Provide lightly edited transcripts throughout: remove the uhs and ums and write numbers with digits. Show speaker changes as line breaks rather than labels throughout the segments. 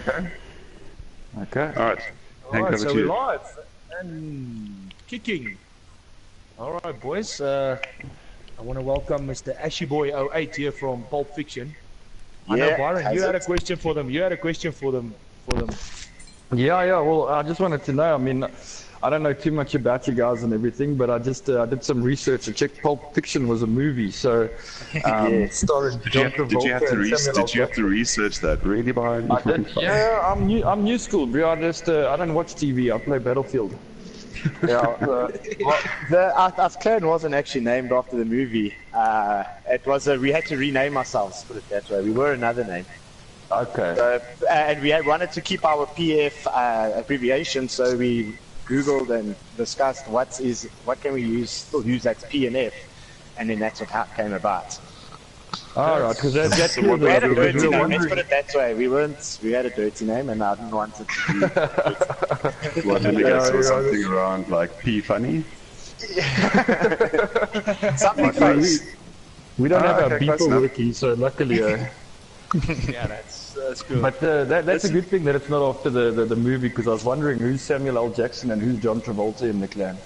Okay.
Okay.
All right.
Alright, so we're live and kicking. Alright, boys. I want to welcome Mr. Ashyboy08 here from Pulp Fiction. I know, Byron, you had a question for them.
Yeah. Well, I just wanted to know. I mean, I don't know too much about you guys and everything, but I just I did some research. I checked Pulp Fiction was a movie, so starring John Travolta and Samuel L.
Did you have to research that, really, Byron?
I did. Yeah, I'm new school, bro. I don't watch TV. I play Battlefield.
Our clan wasn't actually named after the movie. It was we had to rename ourselves, put it that way. We were another name.
Okay.
So, and we wanted to keep our PF abbreviation, so we Googled and discussed what can we still use that's P and F, and then that's how it came about.
Alright, because that's
we had a dirty name. Let's put it that way. We had a dirty name, and I didn't want it to be.
Well, then you guys saw something around like P funny.
Something close.
We don't have our people working, so luckily.
Yeah, that's good.
But that's a good thing that it's not after the movie, because I was wondering who's Samuel L. Jackson and who's John Travolta in the clan.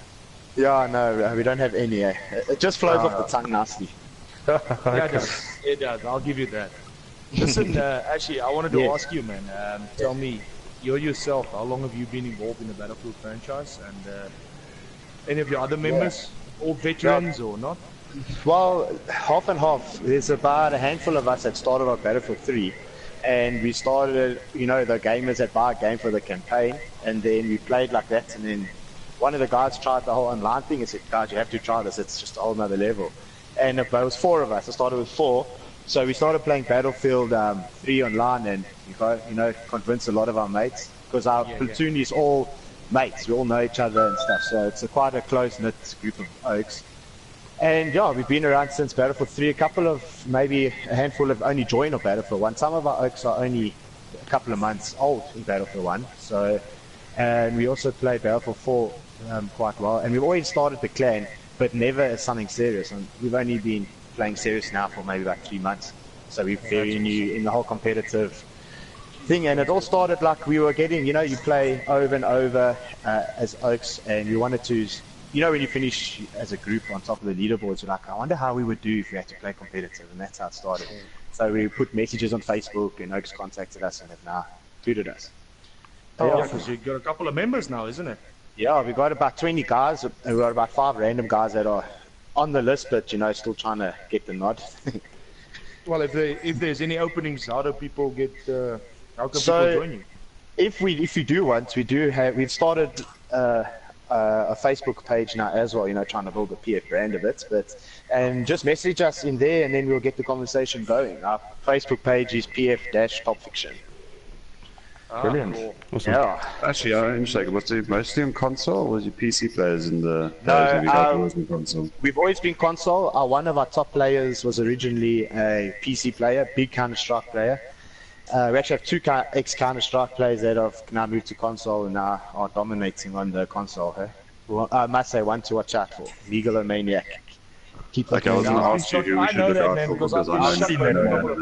Yeah, no, we don't have any. It just flows off the tongue nicely.
Yeah, it does. I'll give you that. Listen, actually, I wanted to ask you, man. Tell me, you yourself, how long have you been involved in the Battlefield franchise? And any of your other members, all veterans or not?
Well, half and half. There's about a handful of us that started on Battlefield 3. And we started, the gamers that buy a game for the campaign. And then we played like that. And then one of the guys tried the whole online thing and said, guys, you have to try this. It's just a whole nother level. And it was 4 of us. I started with 4. So we started playing Battlefield 3 online, and convinced a lot of our mates, because our platoon is all mates. We all know each other and stuff. So it's quite a close-knit group of oaks. And yeah, we've been around since Battlefield 3. Maybe a handful have only joined on Battlefield 1. Some of our oaks are only a couple of months old in Battlefield 1. So, and we also played Battlefield 4 quite well. And we've always started the clan, but never as something serious. And we've only been playing serious now for maybe about 3 months. So we're very new in the whole competitive thing. And it all started like we were getting, you play over and over as Oaks, and you wanted to, when you finish as a group on top of the leaderboards, you're like, I wonder how we would do if we had to play competitive. And that's how it started. So we put messages on Facebook, and Oaks contacted us and have now included us.
Yeah, because you've got a couple of members now, isn't it?
Yeah, we've got about 20 guys, and we've got about 5 random guys that are on the list, but still trying to get the nod.
Well, if there's any openings, how do people get? How can people join you?
If you do want, we've started a Facebook page now as well. Trying to build a PF brand of it, and just message us in there, and then we'll get the conversation going. Our Facebook page is PF-Pulp Fiction.
Brilliant.
Cool.
Awesome.
Yeah.
Actually, I'm interested. Was it mostly on console, or was you PC players in the?
No, we've always been console. One of our top players was originally a PC player, big Counter-Strike player. We actually have 2 ex-Counter-Strike players that have now moved to console and now are dominating on the console. Well, I must say one to watch out for, Megalomaniac. Keep
I was going to ask you who we should look out for, because I've seen that a couple of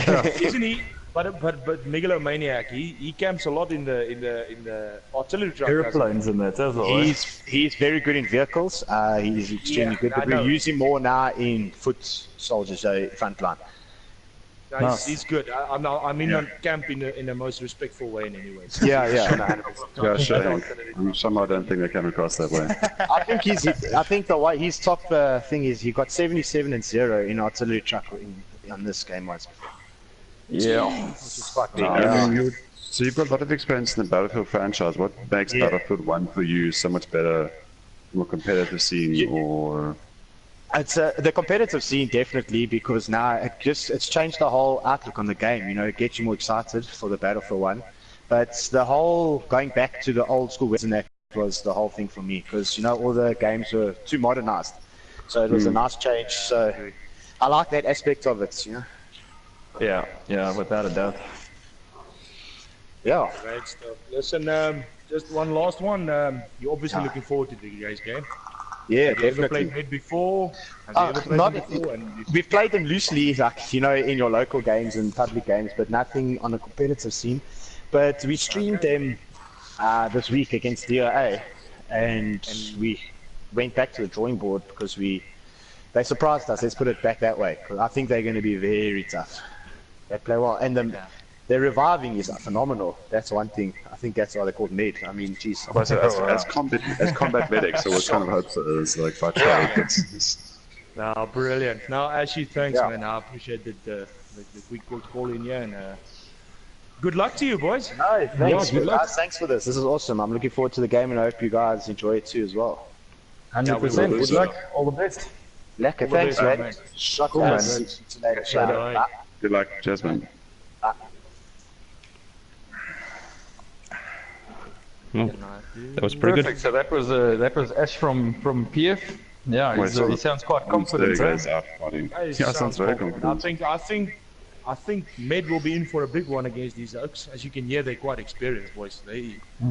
times. Isn't he? But Megalomaniac, he camps a lot in the artillery truck.
Airplanes and that as well.
He's very good in vehicles. He's extremely good, but we use him more now in foot soldiers, so frontline.
No, he's good. I mean, on camp in the most respectful way in any way.
Yeah.
Yeah, sure. Somehow I don't think they came across that way.
I think the way his top thing is he got 77 and 0 in artillery truck on this game once before.
Yeah.
Which is quite big.
So you've got a lot of experience in the Battlefield franchise. What makes Battlefield 1 for you so much better from a competitive scene, or?
It's the competitive scene, definitely, because now it's changed the whole outlook on the game. It gets you more excited for the Battlefield 1. But the whole going back to the old school Western, that was the whole thing for me, because all the games were too modernized. So it was a nice change. So I like that aspect of it.
Yeah, without a doubt.
Yeah.
Great stuff. Listen, just one last one. You're obviously looking forward to the guys' game.
Yeah,
Have you ever
definitely.
played mid before? Have you ever played
Not,
them before? And
we've played them loosely, like, you know, in your local games and public games, but nothing on a competitive scene. But we streamed them this week against DOA, and we went back to the drawing board because they surprised us. Let's put it back that way. 'Cause I think they're going to be very tough. They play well, and their reviving is phenomenal. That's one thing. I think that's why they're called Med. I mean, geez.
But as combat medics, so what kind of hopes it is like by trade.
no, brilliant. No, actually, thanks,
Yeah.
man. I appreciate the quick call in here, and good luck to you, boys.
No, thanks,
good luck.
guys. Thanks for this. This is awesome. I'm looking forward to the game, and I hope you guys enjoy it too as well.
100%. Good luck. All the best.
Lekker,
the
thanks,
best,
man.
man.
Shut
Cool,
down.
man.
See you later.
Bye.
Bye.
Good luck, Jasmine.
Oh, that was pretty
Perfect. So that was Ash from PF. Yeah, he sounds quite confident.
There he
Right?
goes out partying.
Hey,
Yeah, sounds very
confident.
confident.
I think Med will be in for a big one against these Oaks. As you can hear, they're quite experienced, boys.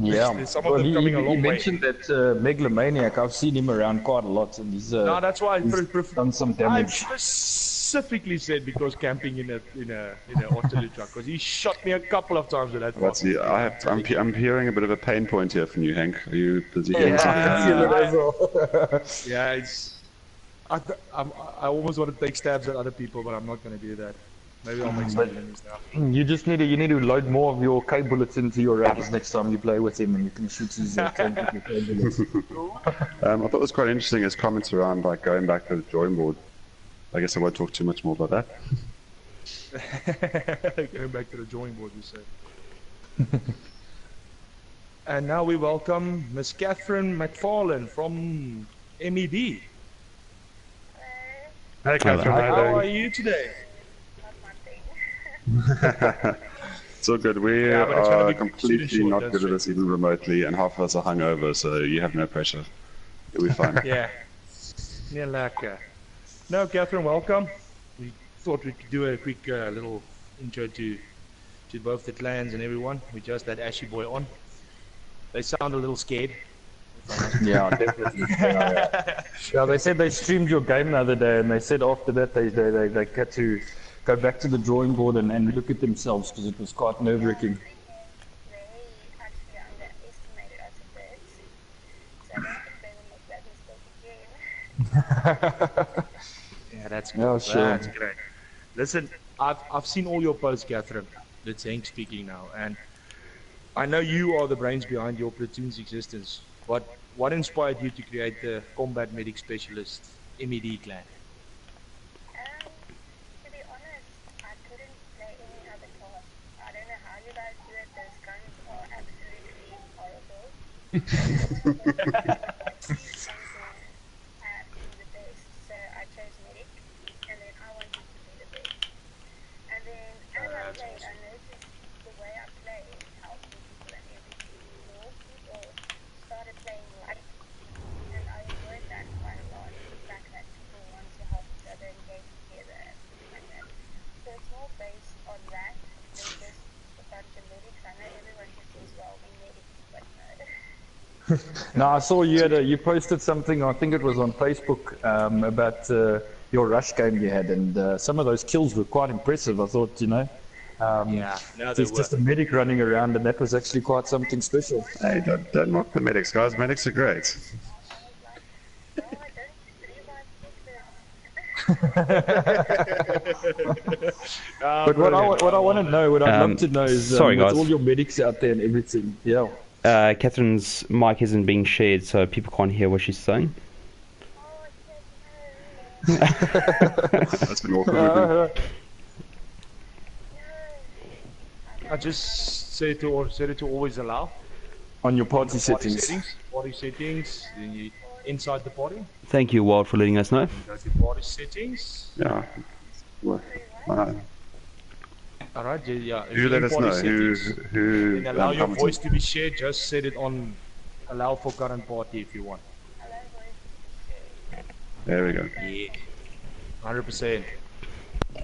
Yeah.
Some of them coming a long
he
way.
mentioned that Megalomaniac. I've seen him around quite a lot, and he's
No, that's why
he's done some
I
damage.
specifically said because camping in a artillery truck, because he shot me a couple of times with that.
Let's see. I'm hearing a bit of a pain point here from you, Hank. Are you busy hearing
Yeah,
something?
I feel it as well.
Yeah, I almost want to take stabs at other people, but I'm not going to do that. Maybe I'll make some enemies now.
You just need to load more of your K bullets into your rounds next time you play with him, and you can shoot his tank with your K bullets.
I thought it was quite interesting his comments around like going back to the drawing board. I guess I won't talk too much more about that.
Going back to the drawing board, you say. And now we welcome Miss Catherine McFarlane from MED.
Hey, Catherine,
How are you today?
It's all good. We
Yeah, but it's gonna
are
be
completely
short,
not
that's
good at
true.
this even remotely, and half of us are hungover, so you have no pressure. You'll be fine.
Yeah. Yeah, lekker. No, Catherine, welcome. We thought we could do a quick little intro to both the clans and everyone. We just had Ashy Boy on. They sound a little scared.
Yeah, definitely. Yeah, they said they streamed your game the other day, and they said after that they had to go back to the drawing board and look at themselves because it was quite nerve-wracking.
They actually underestimated us a bit, so I don't think they will make that mistake again.
Yeah, that's
Yeah,
good.
sure.
That's great. Listen, I've seen all your posts, Catherine. It's Hank speaking now, and I know you are the brains behind your platoon's existence. What inspired you to create the Combat Medic Specialist MED clan?
To be honest, I couldn't play any other class. I don't know how you guys do it. Those guns are absolutely horrible. The best, so I chose medic, and then I wanted to be the best. And then as I played, I noticed the way I played helped people and everything. More people started playing light, and I enjoyed that quite a lot. The fact that people want to help each other and get together and things like that. So it's more based on that than just a bunch of medics. I know everyone just says, well, we medics, but no.
Now I saw you posted something. I think it was on Facebook about your rush game you had, and some of those kills were quite impressive. I thought, no, there's just a medic running around, and that was actually quite something special.
Hey, don't mock the medics, guys. Medics are great.
No, I don't realize this.
But what I want to know, what I'd love to know is
sorry,
with
guys.
all your medics out there and everything. Yeah.
Catherine's mic isn't being shared, so people can't hear what she's saying.
That's been awkward.
I just said it to always allow.
On your party settings.
Party settings. Then you inside the party.
Thank you, Ward, for letting us know.
Go to party settings.
Yeah. Well,
All right. Yeah. if
who
you're
let
in
us
party
know?
settings,
Who
then allow your
commented?
voice to be shared. Just set it on allow for current party if you want.
There we go.
Yeah. 100%.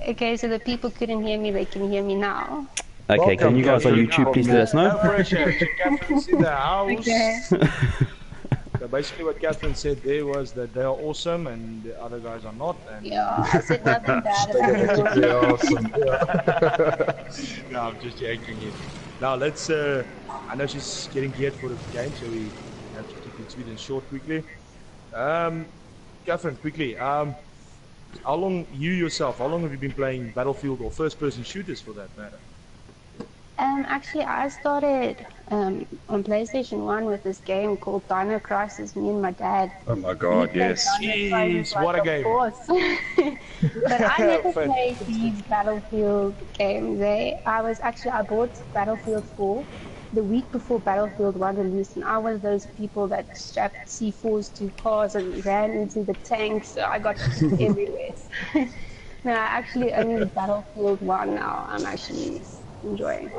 Okay, so the people couldn't hear me, they can hear me now.
Okay, can you guys on YouTube please let us
No
know?
pressure. Catherine's in the house.
Okay.
The basically what Catherine said there was that they are awesome and the other guys are not. And
Yeah, I said nothing bad about
They're
them.
awesome. Yeah.
no, I'm just yanking it. Now let's. I know she's getting geared for the game, so we have to keep it sweet and short quickly. Catherine, quickly. How long how long have you been playing Battlefield or first-person shooters for that matter?
Actually, I started on PlayStation 1 with this game called Dino Crisis, me and my dad.
Oh my god,
We played
yes.
Dino Crisis,
Jeez, what a
of
game.
course. But I never played these Battlefield games. I bought Battlefield 4 the week before Battlefield 1 released, and I was those people that strapped C4s to cars and ran into the tanks, so I got everywhere. No, actually only Battlefield 1 now I'm actually enjoying.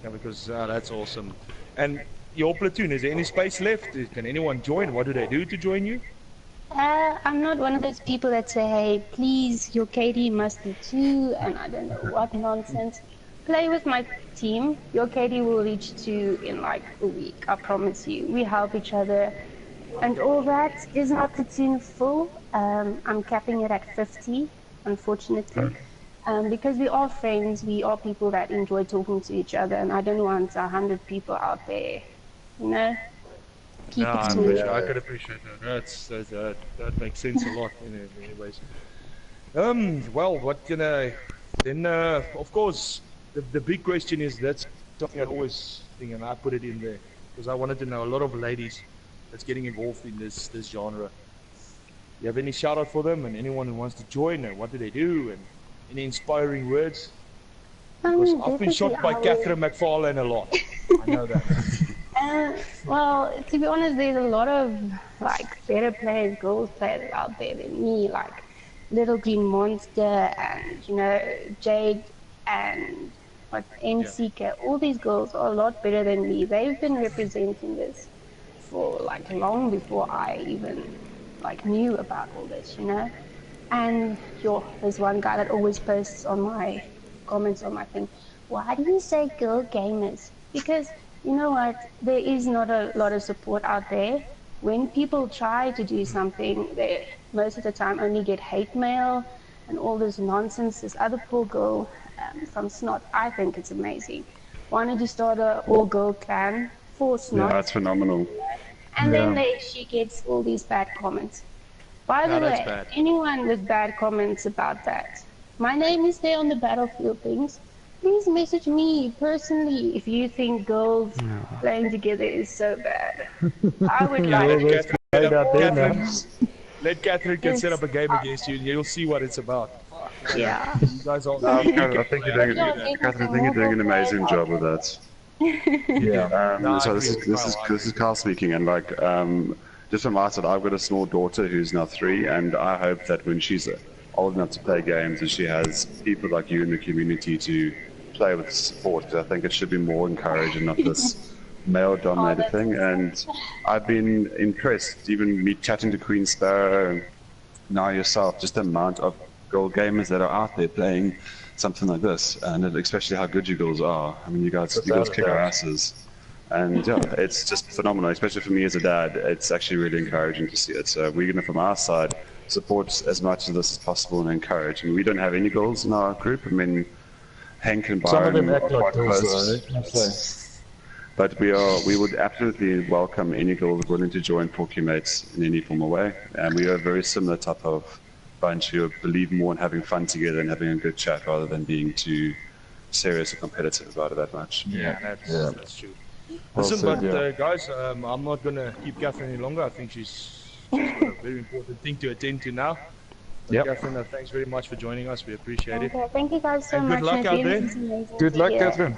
Yeah, because that's awesome. And your platoon, is there any space left? Can anyone join? What do they do to join you?
I'm not one of those people that say, hey, please, your KD must be 2, and I don't know what nonsense. Play with my team. Your KD will reach 2 in like a week, I promise you. We help each other. And all that is my platoon full. I'm capping it at 50, unfortunately. Because we are friends, we are people that enjoy talking to each other, and I don't want 100 people out there, you know? Keep it smooth.
I could appreciate that. That makes sense a lot in many ways. Well, what can I... Then, of course, the big question is, that's something I always think, and I put it in there, because I wanted to know a lot of ladies that's getting involved in this genre. You have any shout out for them, and anyone who wants to join, and what do they do, and any inspiring words? Because I've been shocked by Catherine McFarlane a lot. I know that.
Well, to be honest, there's a lot of like better players, girls players out there than me, like Little Green Monster and Jade and NCK. All these girls are a lot better than me. They've been representing this for like long before I even like knew about all this, And there's one guy that always posts on my comments on my thing, why do you say girl gamers? Because you know what, there is not a lot of support out there. When people try to do something, they most of the time only get hate mail and all this nonsense. This other poor girl from Snot, I think it's amazing, wanted to start an all-girl clan for Snot.
Yeah, that's phenomenal.
And then she gets all these bad comments. By the way, anyone with bad comments about that, my name is there on the Battlefield things. Please message me personally if you think girls playing together is so bad. I would like
let Catherine can set up a game against you, and you'll see what it's about.
Yeah.
You guys all.
I think you're doing an amazing job with that.
Yeah.
So this is Carl speaking, and like just from my side, I've got a small daughter who's now 3, and I hope that when she's old enough to play games, that she has people like you in the community to play with support. Because I think it should be more encouraged and not this male-dominated thing. And I've been impressed, even me chatting to Queen Sparrow, and now yourself, just the amount of girl gamers that are out there playing something like this, and especially how good you girls are. I mean, you guys kick our asses. And yeah, it's just phenomenal, especially for me as a dad. It's actually really encouraging to see it. So we're going to, from our side, support as much of this as possible and encourage. I mean, we don't have any girls in our group. I mean, Hank and Byron
Some of them
are
act like
quite
girls,
close. But we would absolutely welcome any girls willing to join Porky Mates in any form or way. And we are a very similar type of bunch who believe more in having fun together and having a good chat rather than being too serious or competitive about it that much.
Yeah, that's true. Listen, guys, I'm not going to keep Catherine any longer. I think she's got a very important thing to attend to now. Catherine, thanks very much for joining us. We appreciate it.
Okay, thank you guys so
And
much.
good luck out there.
Good luck, Catherine.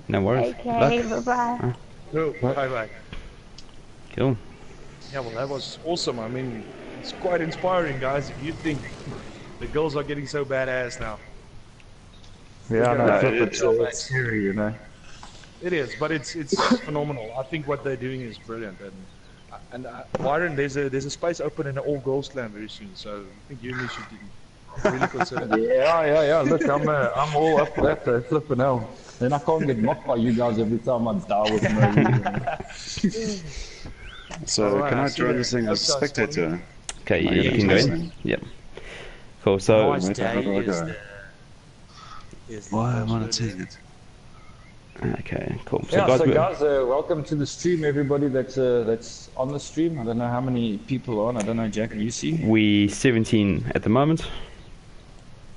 No worries.
Okay, bye-bye.
Bye-bye.
Cool.
Yeah, well, that was awesome. I mean, it's quite inspiring, guys, if you think the girls are getting so badass now.
Yeah, no,
it's
scary,
It is, but it's phenomenal. I think what they're doing is brilliant. And Byron, there's a space open in an all-girls clan very soon, so I think you and me should really consider that.
Yeah. Look, I'm all up for that. Flipping hell. Then I can't get mocked by you guys every time I die with no reason.
So
Alright,
can
I
I
see
join
that.
this thing as a
Podcast
spectator?
Okay,
I
you
get
can
to
go
listen.
in. Yep. Cool. So
Nice
wait, how
day
do I
is
go?
the
Why am I not
password
seeing
there.
it?
okay, cool. So
Yeah,
guys,
so guys, welcome to the stream, everybody that's on the stream. I don't know how many people are on. I don't know, Jack, you see?
we 17 at the moment.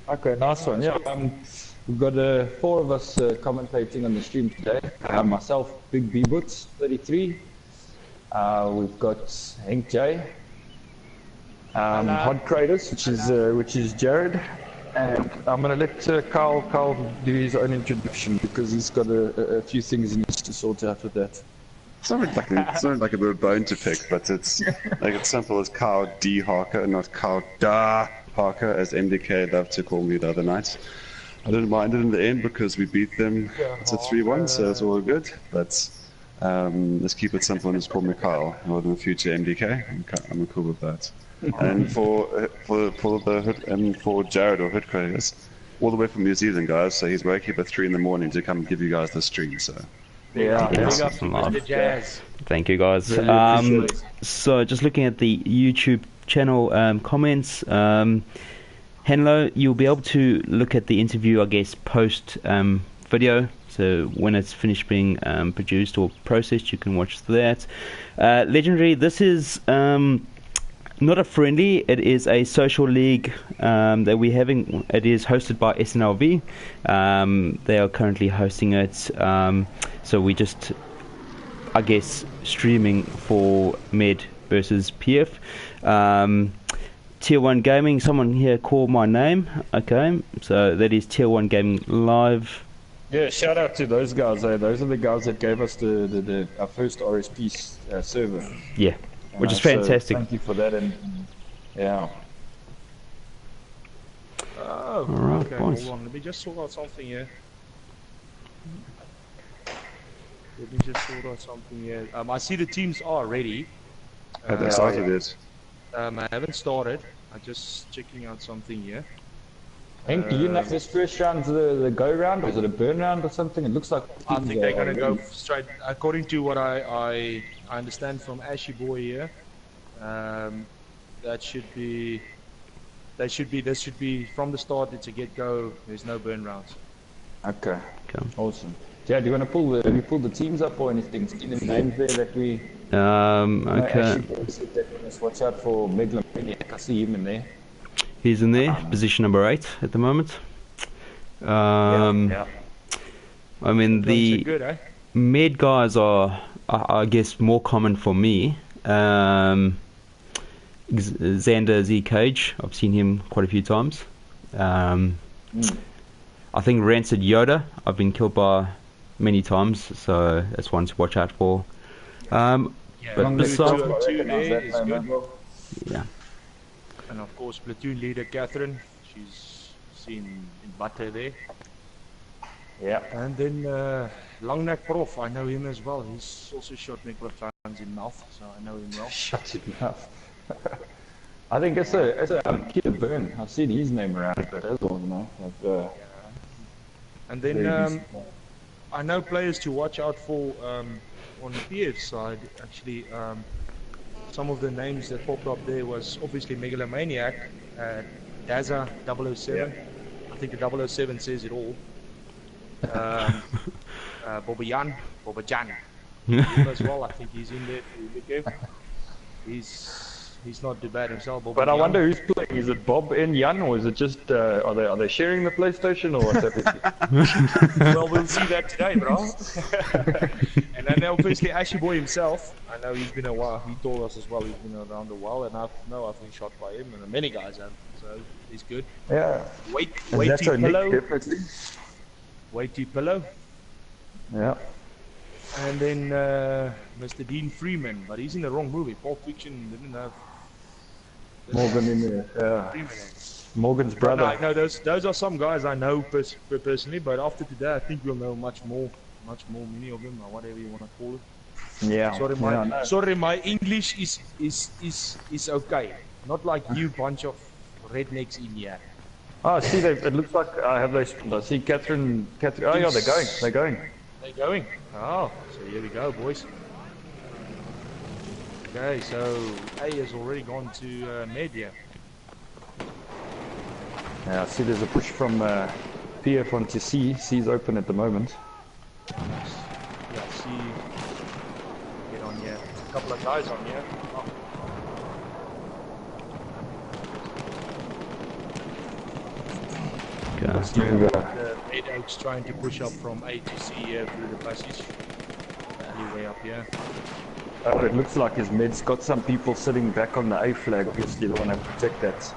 Okay, nice one. Yeah, we've got 4 of us commentating on the stream today. Myself, Big B Boots, 33. We've got Hank J, Hod Kratos, which is Jared, and I'm gonna let Carl do his own introduction because he's got a few things he needs to sort out with that.
It's not like a little bone to pick, but it's like it's simple as Carl D Harker, not Carl Da Harker, as MDK loved to call me the other night. I didn't mind it in the end because we beat them to 3-1, so it's all good. But let's keep it simple and just call me Kyle, or in the future MDK. I'm cool with that. And for the hood, and for Jared or Hood Creators, all the way from New Zealand, guys. So he's waking up at 3 in the morning to come give you guys the stream. So
Yeah,
Big up to
Awesome, man.
Mr. Jazz.
Thank you, guys.
Really appreciate it.
So just looking at the YouTube channel comments, Henlo, you'll be able to look at the interview, I guess, post video. So when it's finished being produced or processed, you can watch that. Legendary, this is not a friendly, it is a social league that we're having. It is hosted by SNLV. They are currently hosting it. So we just, I guess, streaming for Med versus PF. Tier 1 Gaming, someone here called my name. Okay, so that is Tier 1 Gaming Live.
Yeah, shout out to those guys. Those are the guys that gave us our first RSP server.
Yeah, which is
So
fantastic.
thank you for that, and yeah.
Oh,
Alright,
okay,
boys.
hold on. Let me just sort out something here. I see the teams are ready.
have they started it?
I haven't started. I'm just checking out something here.
Hank, do you know if this first round's the go round, or is it a burn round or something? It looks like
I
teams
think they're
are
gonna go
ready.
straight. According to what I understand from Ashy Boy here, this should be from the start. It's a get go. There's no burn rounds.
Okay,
Okay.
awesome. Yeah, do you want to have you pulled the teams up or anything? See the names there that we.
Okay,
Actually, said that we must watch out for Megalomaniac. I see him in there.
he's in there, position number 8 at the moment.
Yeah.
I mean,
So
the
good, eh?
Med guys are, I guess, more common for me. Xander Z Cage, I've seen him quite a few times. I think Rancid Yoda, I've been killed by many times, so that's one to watch out for. But besides,
Platoon there is good.
yeah,
And of course, platoon leader Catherine. She's seen in butter there.
Yeah.
And then Langneck Prof, I know him as well. He's also shot me a couple of times in mouth, so I know him well.
Shut your mouth. I think it's a Kid Burn. I've seen his name around a bit as well, you know. Like,
And then
very decent.
I know players to watch out for on the PF side. Actually, some of the names that popped up there was obviously Megalomaniac, Daza 007. I think the 007 says it all. Bobajan him as well. I think he's in there to look at. He's not too bad himself.
But I
Bobajan.
wonder who's playing. Is it Bob and Jan, or is it just are they sharing the PlayStation, or what's happening?
Well, we'll see that today, bro. And then obviously Ashy Boy himself. I know he's been a while. He told us as well he's been around a while, and I've been shot by him, and many guys have. So he's good.
Yeah.
Wait
That's
to
our Nick,
pillow.
definitely.
Wait to pillow.
Yeah.
And then Mr. Dean Freeman, but he's in the wrong movie. Pulp Fiction didn't have
Morgan in there. Yeah.
Freeman.
Morgan's
No,
brother.
no, those are some guys I know personally, but after today, I think we'll know much more, many of them, or whatever you want to call it.
Yeah.
Sorry, my English is okay. Not like you bunch of rednecks in here.
Oh, see, it looks like have they? I see Catherine. Oh yeah, they're going. They're going.
They're going. Oh, so here we go, boys. Okay, so A has already gone to media.
Yeah, I see there's a push from PF onto C. C's open at the moment.
Nice. Yeah, see. Get on here. A couple of guys on here. Oh. Red Oak's trying to push up from A to C here through the passage. Alleyway up here.
Oh, it looks like his med's got some people sitting back on the A flag. Obviously, they want to protect that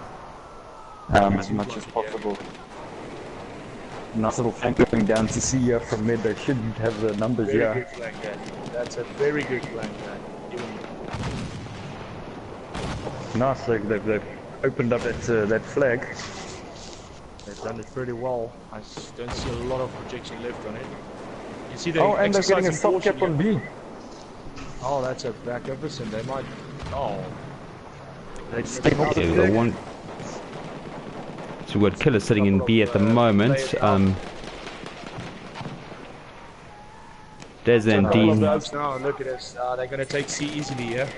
as much as possible. Nice little flank going down to C here from mid. They should have the numbers here.
Very good flank there. That's a very good flank there.
Nice, they've opened up that flag.
They've done it pretty well. I don't see a lot of projection left on it. You see the
and they're getting a soft cap on B.
Oh, that's a back opposite. They might. Oh.
They stay off the
Yeah, we
flag.
got one. So we've got Killer sitting in B at the moment. Des and Dean.
Now, look at this. They're going to take C easily here.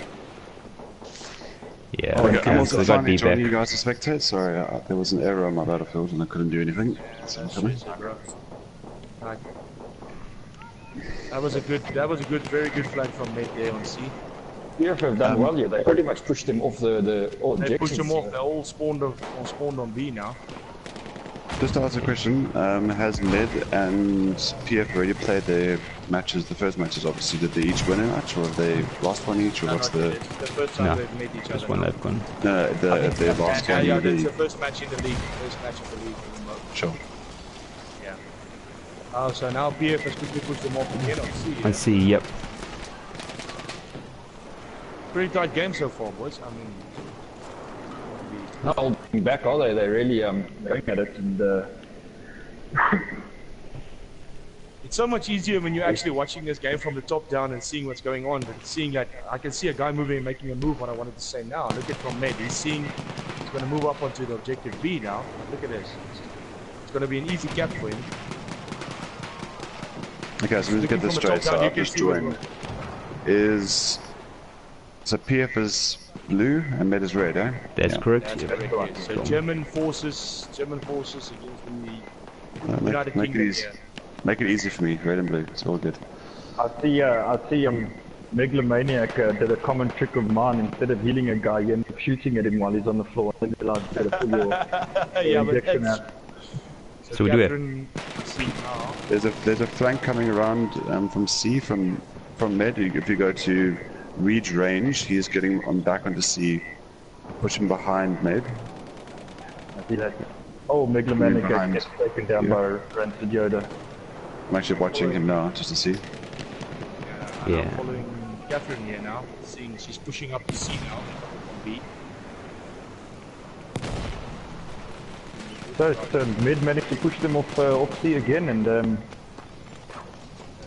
Yeah,
Okay,
okay,
I'm
so
also
they got
finally
B
joining you
back.
guys to spectate. Sorry, there was an error on my battlefield and I couldn't do anything. So I'm coming.
Right. That was a very good flank from mid there on C.
PF have done well here. They pretty much pushed them off the
They pushed
objectives.
them off. They're all spawned on B now.
Just to answer a question, has Med and PF already played their matches? The first matches, obviously, did they each win a match, or have they lost one each, or
No,
what's
not
the?
yet. It's the first time
No,
they've met each
Just
other.
one they've gone.
No, their last game.
Yeah,
in
it's the
the
first match in the league. First match of the league for them both.
sure.
Yeah. Oh, so now PF has quickly pushed them off again on C.
I see, yep.
Pretty tight game so far, boys. I mean,
Not holding back, are they? They're really going at it. And
it's so much easier when you're actually watching this game from the top down and seeing what's going on. But seeing that, I can see a guy moving and making a move. What I wanted to say now. Look at from Med. He's going to move up onto the objective B now. Look at this. It's going to be an easy cap for him.
Okay, so let's get this straight. So I've just joined. So PF is blue and Med is red, eh?
That's correct.
That's
Yep.
correct. Yes. So German forces against the United
Make it
Kingdom.
easy. Make it easy for me, red and blue. It's all good.
I see Megalomaniac did a common trick of mine. Instead of healing a guy, he ended up shooting at him while he's on the floor. I think allowed you to pull your
Yeah, but
injection
that's,
out.
So we do have.
Catherine C now.
There's a flank coming around from C from Med. If you go to Reed's range, he is getting back onto C, pushing behind Med.
I feel like, Megalomaniac
behind.
gets taken down by Rancid Yoda.
I'm actually watching him now just to see.
I'm
Yeah.
following Catherine here now. Seeing she's pushing up to C now on B.
So Med managed to push them off C again, and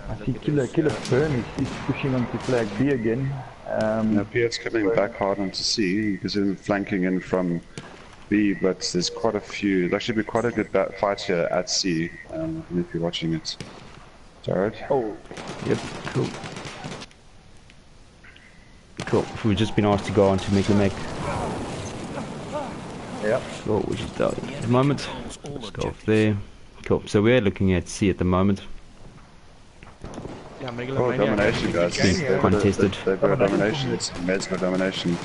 I see Killer Burn is pushing onto flag B again.
Now PF's coming back hard onto C. You can see him flanking in from B, but there's quite a few. There'll actually be quite a good fight here at C. If you're watching it, Jared.
Oh,
Yep, cool. Cool. We've just been asked to go on to make the mech.
yeah.
Cool, which is done at the moment. Let's go off there. Cool. So we're looking at C at the moment.
Yeah,
Oh,
Megalomaniac.
domination, guys.
Being
They've got
contested.
They've got domination. Med's got domination.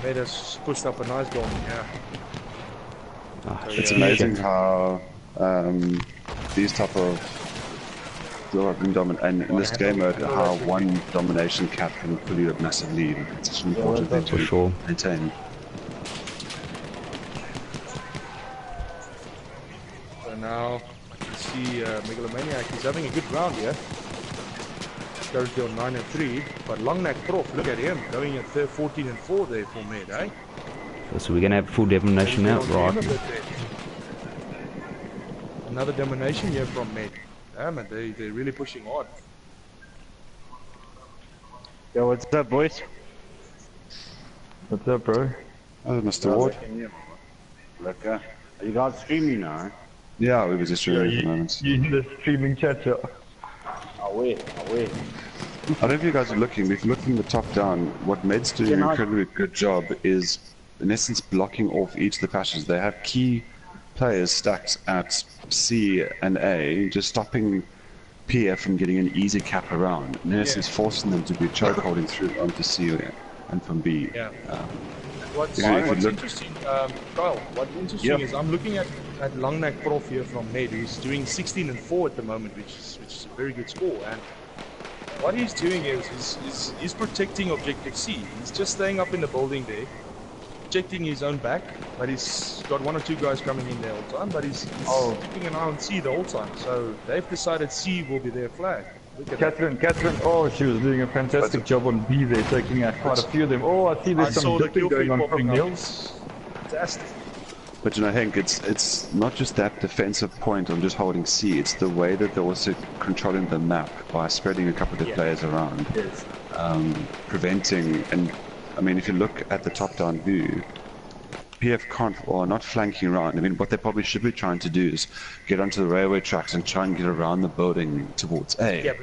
Made us pushed up a nice goal. Yeah.
Ah,
It's
shit.
amazing how these type of and in this game mode, how one domination cap can pull you a massive lead. It's such an important thing
For
to
sure.
maintain.
So now I can see Megalomaniac. He's having a good round here. Currently on 9 and 3, but Longneck Prof, look at him going at 14 and 4 there for Med, eh?
So we're gonna have full domination now, right?
Another domination here from Med. Damn it, they're really pushing hard.
Yo, what's up, boys?
What's up, bro?
Oh, Mr. Ward.
Look, are you guys streaming now?
Yeah, we were just streaming at the moment.
You in the streaming chat, yeah.
Away.
I don't know if you guys are looking, but if you're looking the top down, what Med's doing an incredibly good job is, in essence, blocking off each of the passages. They have key players stacked at C and A, just stopping PF from getting an easy cap around. In essence, forcing them to be choke holding through onto C and from B.
Yeah. What's interesting, Kyle, what's interesting is I'm looking at Langnak Prof here from Med, who's doing 16-4 at the moment, which is a very good score. And what he's doing is he's protecting objective C. He's just staying up in the building there, protecting his own back, but he's got 1 or 2 guys coming in there all the time, but he's keeping an eye on C the whole time. So they've decided C will be their flag.
Catherine, oh, she was doing a fantastic job on B there, taking out quite a few of them. Oh, I see there's some dipping going on from Nils.
Fantastic.
But you know, Hank, it's not just that defensive point on just holding C, it's the way that they're also controlling the map by spreading a couple of the players around.
Yes.
Preventing, and I mean, if you look at the top-down view, PF can't, or not flanking around. I mean, what they probably should be trying to do is get onto the railway tracks and try and get around the building towards A.
Yeah,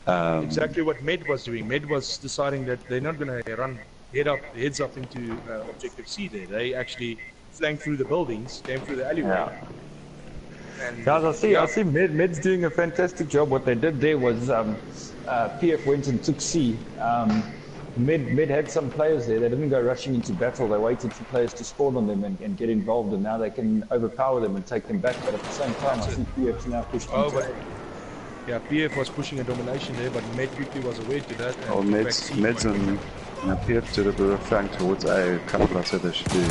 but exactly what Med was doing. Med was deciding that they're not going to run heads up into objective C there. They actually flanked through the buildings, came through the alleyway.
Yeah. And guys, I see Med's doing a fantastic job. What they did there was PF went and took C. Med had some players there. They didn't go rushing into battle. They waited for players to spawn on them and get involved, and now they can overpower them and take them back. But at the same time, I see PF's now pushed into
yeah, PF was pushing a domination there, but Med quickly was aware to that.
Oh, Med's and PF did a bit of flank towards A, a couple I said they should do.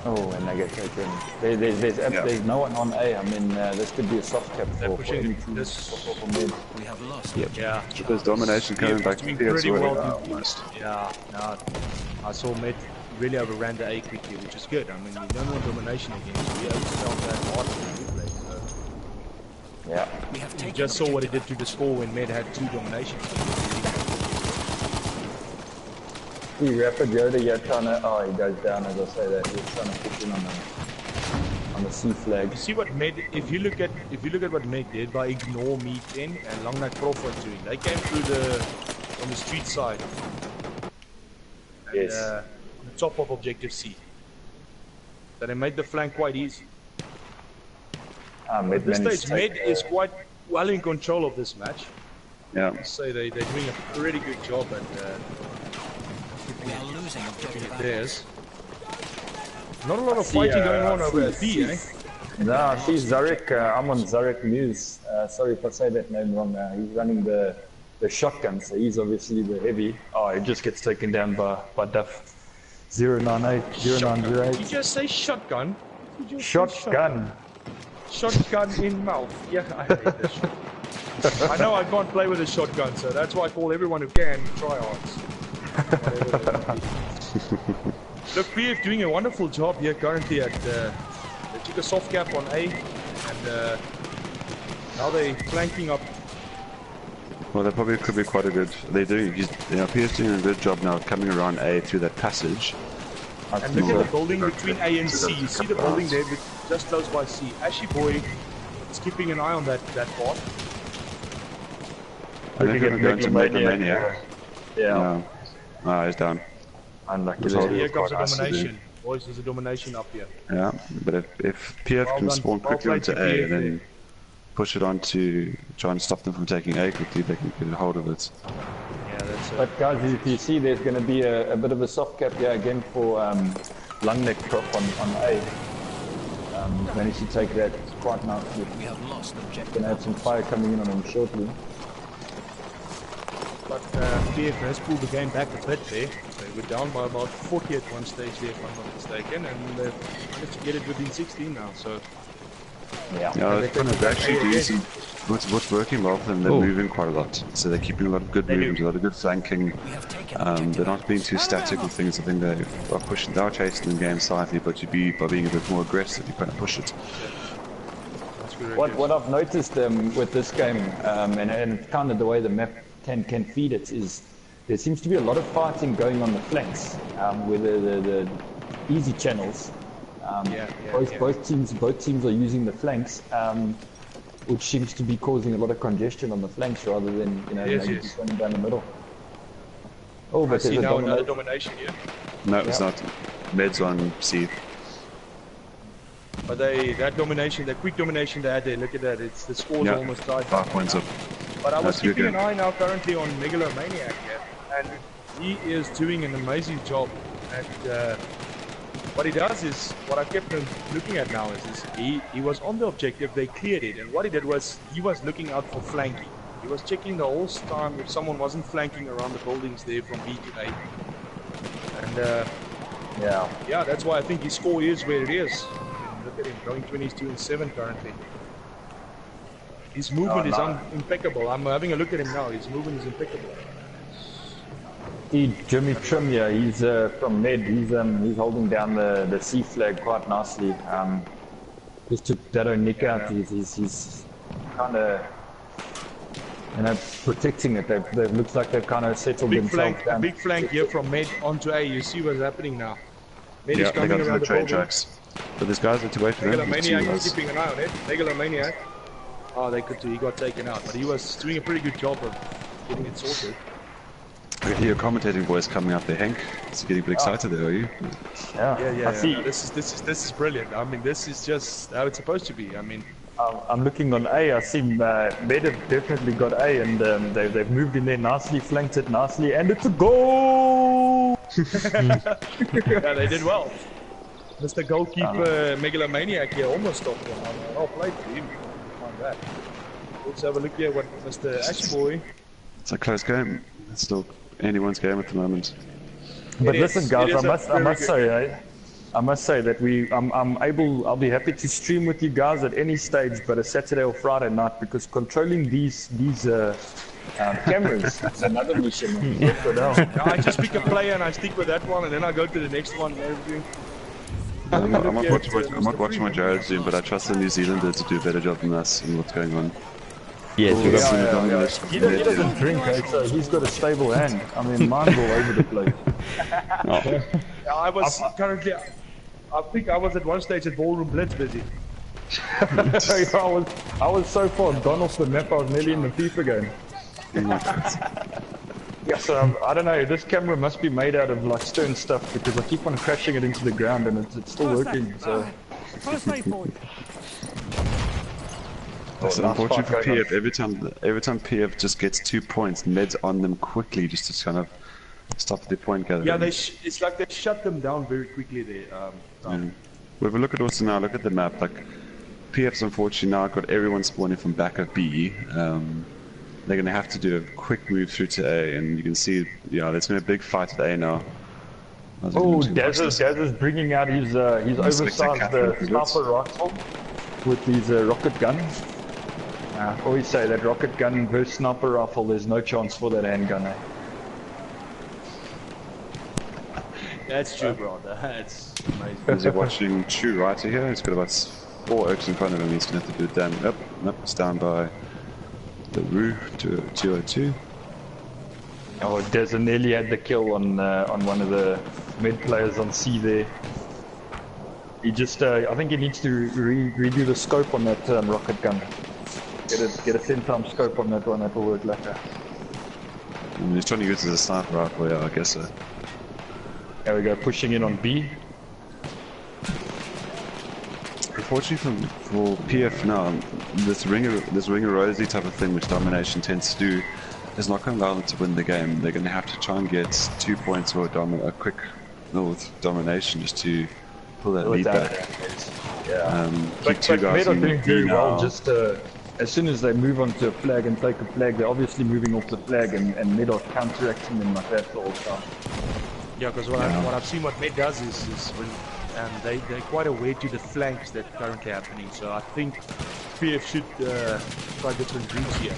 Oh, and they get taken. There's no one on A. I mean, this could be a soft cap for Med.
We have lost.
Yep.
Yeah.
But there's domination coming back to PF
almost. Yeah, no, I saw Med really overran the A quickly, which is good. I mean, you don't want domination again, so we overspelled that hard in the replay. So.
Yeah.
We have taken
you just saw what it did to the score when Med had 2 dominations.
See, Rapid Yoda, you're trying to. Oh, he goes down as I say that. He's trying to push in on the C flag.
You see what Med? If you look at what Med did by ignore me 10 and Langnak Prof was doing, they came through on the street side. And,
yes.
On the top of objective C. So they made the flank quite easy. At this stage, Med is quite well in control of this match.
Yeah.
I say they're doing a pretty good job at.
We are losing objective.
There's not a lot of fighting going on over at B, eh?
No, I see Zarek. I'm on Zarek News. Sorry if I say that name wrong. He's running the shotgun, so he's obviously the heavy. Oh, he just gets taken down by Duff. 098, 0908.
Did you just say shotgun?
Shotgun.
Shotgun in mouth. Yeah, I hate this shit. I know I can't play with a shotgun, so that's why I call everyone who can tryhards. Look, PF doing a wonderful job here currently at they took a soft cap on A and now they're flanking up.
Well, they probably could be quite a good. They're doing. PF's doing a good job now of coming around A through that passage.
And look at the building between A and C. You see the building there, just close by C. Ashy Boy is keeping an eye on that part.
I think we're going to Megalomania.
Yeah.
He's down.
Unlucky.
Here comes a domination. Boys, there's a domination up here.
Yeah, but if PF can spawn quickly onto A and then push it on to try and stop them from taking A quickly, they can get a hold of it.
Yeah, that's it.
But guys, if you see, there's going to be a bit of a soft cap here again for Langnek Prop on A. Managed to take that quite nicely.
We have lost objective.
Going to have some fire coming in on him shortly.
But PF has pulled the game back a bit there. They were down by about 40 at one stage there, if I'm not mistaken, and they've managed to get it within 16 now. So
yeah,
they're kind of actually doing some. What's working well for them? They're moving quite a lot, so they're keeping a lot of good movement, a lot of good flanking. They're not being too static with things. I think they are pushing. They are chasing the game slightly, but by being a bit more aggressive, you kind of push it.
What I've noticed with this game, and kind of the way the map can feed it, is there seems to be a lot of fighting going on the flanks, where the easy channels. Both teams are using the flanks. which seems to be causing a lot of congestion on the flanks rather than, you know, maybe just running down the middle. Oh,
I
but
see
there's a
now another
domination.
domination here.
No, it's not. Med's on C.
But that domination, that quick domination they had there, look at that, the score's almost tied.
5 points up.
But I was
That's good
keeping an
game.
eye now currently on Megalomaniac here, and he is doing an amazing job. And what he does is, what I kept on looking at now is he was on the objective, they cleared it, and what he did was, he was looking out for flanking. He was checking the whole time if someone wasn't flanking around the buildings there from B to A. And yeah, that's why I think his score is where it is. Look at him, going 22 and 7 currently. His movement is impeccable. I'm having a look at him now. His movement is impeccable.
Jimmy Trim, yeah, he's from Med. He's holding down the C flag quite nicely. Just took Dado Nick out. He's kind of, you know, protecting it. They looks like they've kind of settled themselves down.
A big flank here from Med onto A. You see what's happening now. Med is
Yeah, they
coming
got to
around
the
the
train
building.
tracks. But this guy's need to wait for them.
Megalomaniac is keeping an eye on it. Megalomaniac. Oh, he got taken out, but he was doing a pretty good job of getting it sorted.
I can hear your commentating voice coming out there, Hank. It's getting a bit excited there, are you?
Yeah.
I see.
This is brilliant. I mean, this is just how it's supposed to be. I mean,
I'm looking on A. I see Med have definitely got A, and they've moved in there nicely, flanked it nicely, and it's a goal!
yeah, they did well. Mr. Goalkeeper Megalomaniac here almost stopped them. Well played for him. Like that. Let's have a look here what Mr. Ashboy.
It's a close game. It's still anyone's game at the moment.
But listen, guys, I must say that I'll be happy to stream with you guys at any stage, but a Saturday or Friday night, because controlling these cameras is another mission.
I just pick a player and I stick with that one, and then I go to the next one and everything.
I'm not watching what Jared's doing, but I trust the New Zealanders to do a better job than us and what's going on.
Yes, we got
He doesn't drink, so he's got a stable hand. I mean, mine's all over the place.
I was currently, I think I was at one stage at Ballroom Blitz busy.
I was so far gone off the map, I was nearly in the FIFA game. Yeah, so I don't know, this camera must be made out of like stone stuff, because I keep on crashing it into the ground and it's still working, so...
First aid point.
It's unfortunate for PF. Every time PF just gets 2 points, Med's on them quickly just to kind of stop the point gathering.
Yeah, it's like they shut them down very quickly there.
Well, if we look at also now, look at the map. Like PF's unfortunately now got everyone spawning from back of B. They're going to have to do a quick move through to A, and you can see, yeah, there's going to be a big fight at A now.
Oh, Daz is bringing out his oversized sniper rifle with these rocket guns. I always say that rocket gun versus sniper rifle, there's no chance for that handgun.
That's true, bro. That's amazing.
Is he watching Chu right here? He's got about 4 oaks in front of him. He's going to have to do it down. Nope, it's down by the roof to 202.
Oh, Daz nearly had the kill on one of the mid players on C there. He just, I think he needs to redo the scope on that rocket gun. Get a 10-time scope on that one, that'll work later.
He's trying to use it as a sniper rifle, yeah, I guess so.
There we go, pushing in on B.
Unfortunately for PF now, this ringer Rosie type of thing, which domination tends to do, is not going to allow them to win the game. They're going to have to try and get 2 points or a quick domination just to pull that lead back.
Yeah.
Keep 2 guys
are
in
doing very
now.
well. Just as soon as they move onto a flag and take a flag, they're obviously moving off the flag, and Med are counteracting them like that all the time.
Yeah, because what I've seen what Med does is when they're quite aware to the flanks that are currently happening. So I think PF should try different routes here.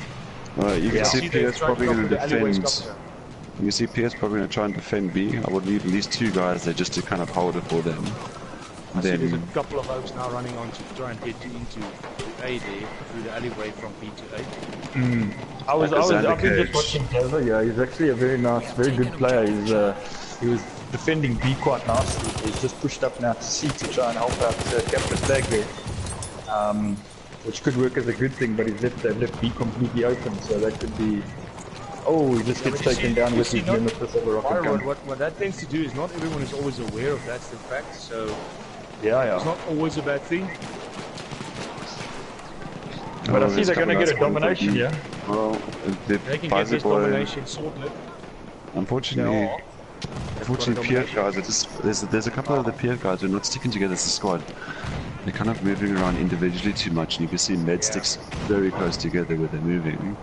You can see PF's probably going to defend.
Cover.
You can see PF's probably going to try and defend B. I would leave at least 2 guys there just to kind of hold it for them.
I see there's a couple of oaks now running on to try and get into A there through the alleyway from B to A.
I've been just watching Taylor. Yeah, he's actually a very nice, very good player. He was defending B quite nicely. He's just pushed up now to C to try and help out Captain Flag there. which could work as a good thing, but they've left B completely open, so that could be... Oh, he just gets taken down with his nemesis of a rocket gun.
What that tends to do is not everyone is always aware of that's the fact, so
Yeah.
it's not always a bad thing.
But I see they're going to get a domination, yeah?
Well,
They can get this
boy,
domination sorted.
unfortunately, Pier guys are just there's a couple of the Pier guys who are not sticking together as a squad. They're kind of moving around individually too much, and you can see med sticks very close together where they're moving.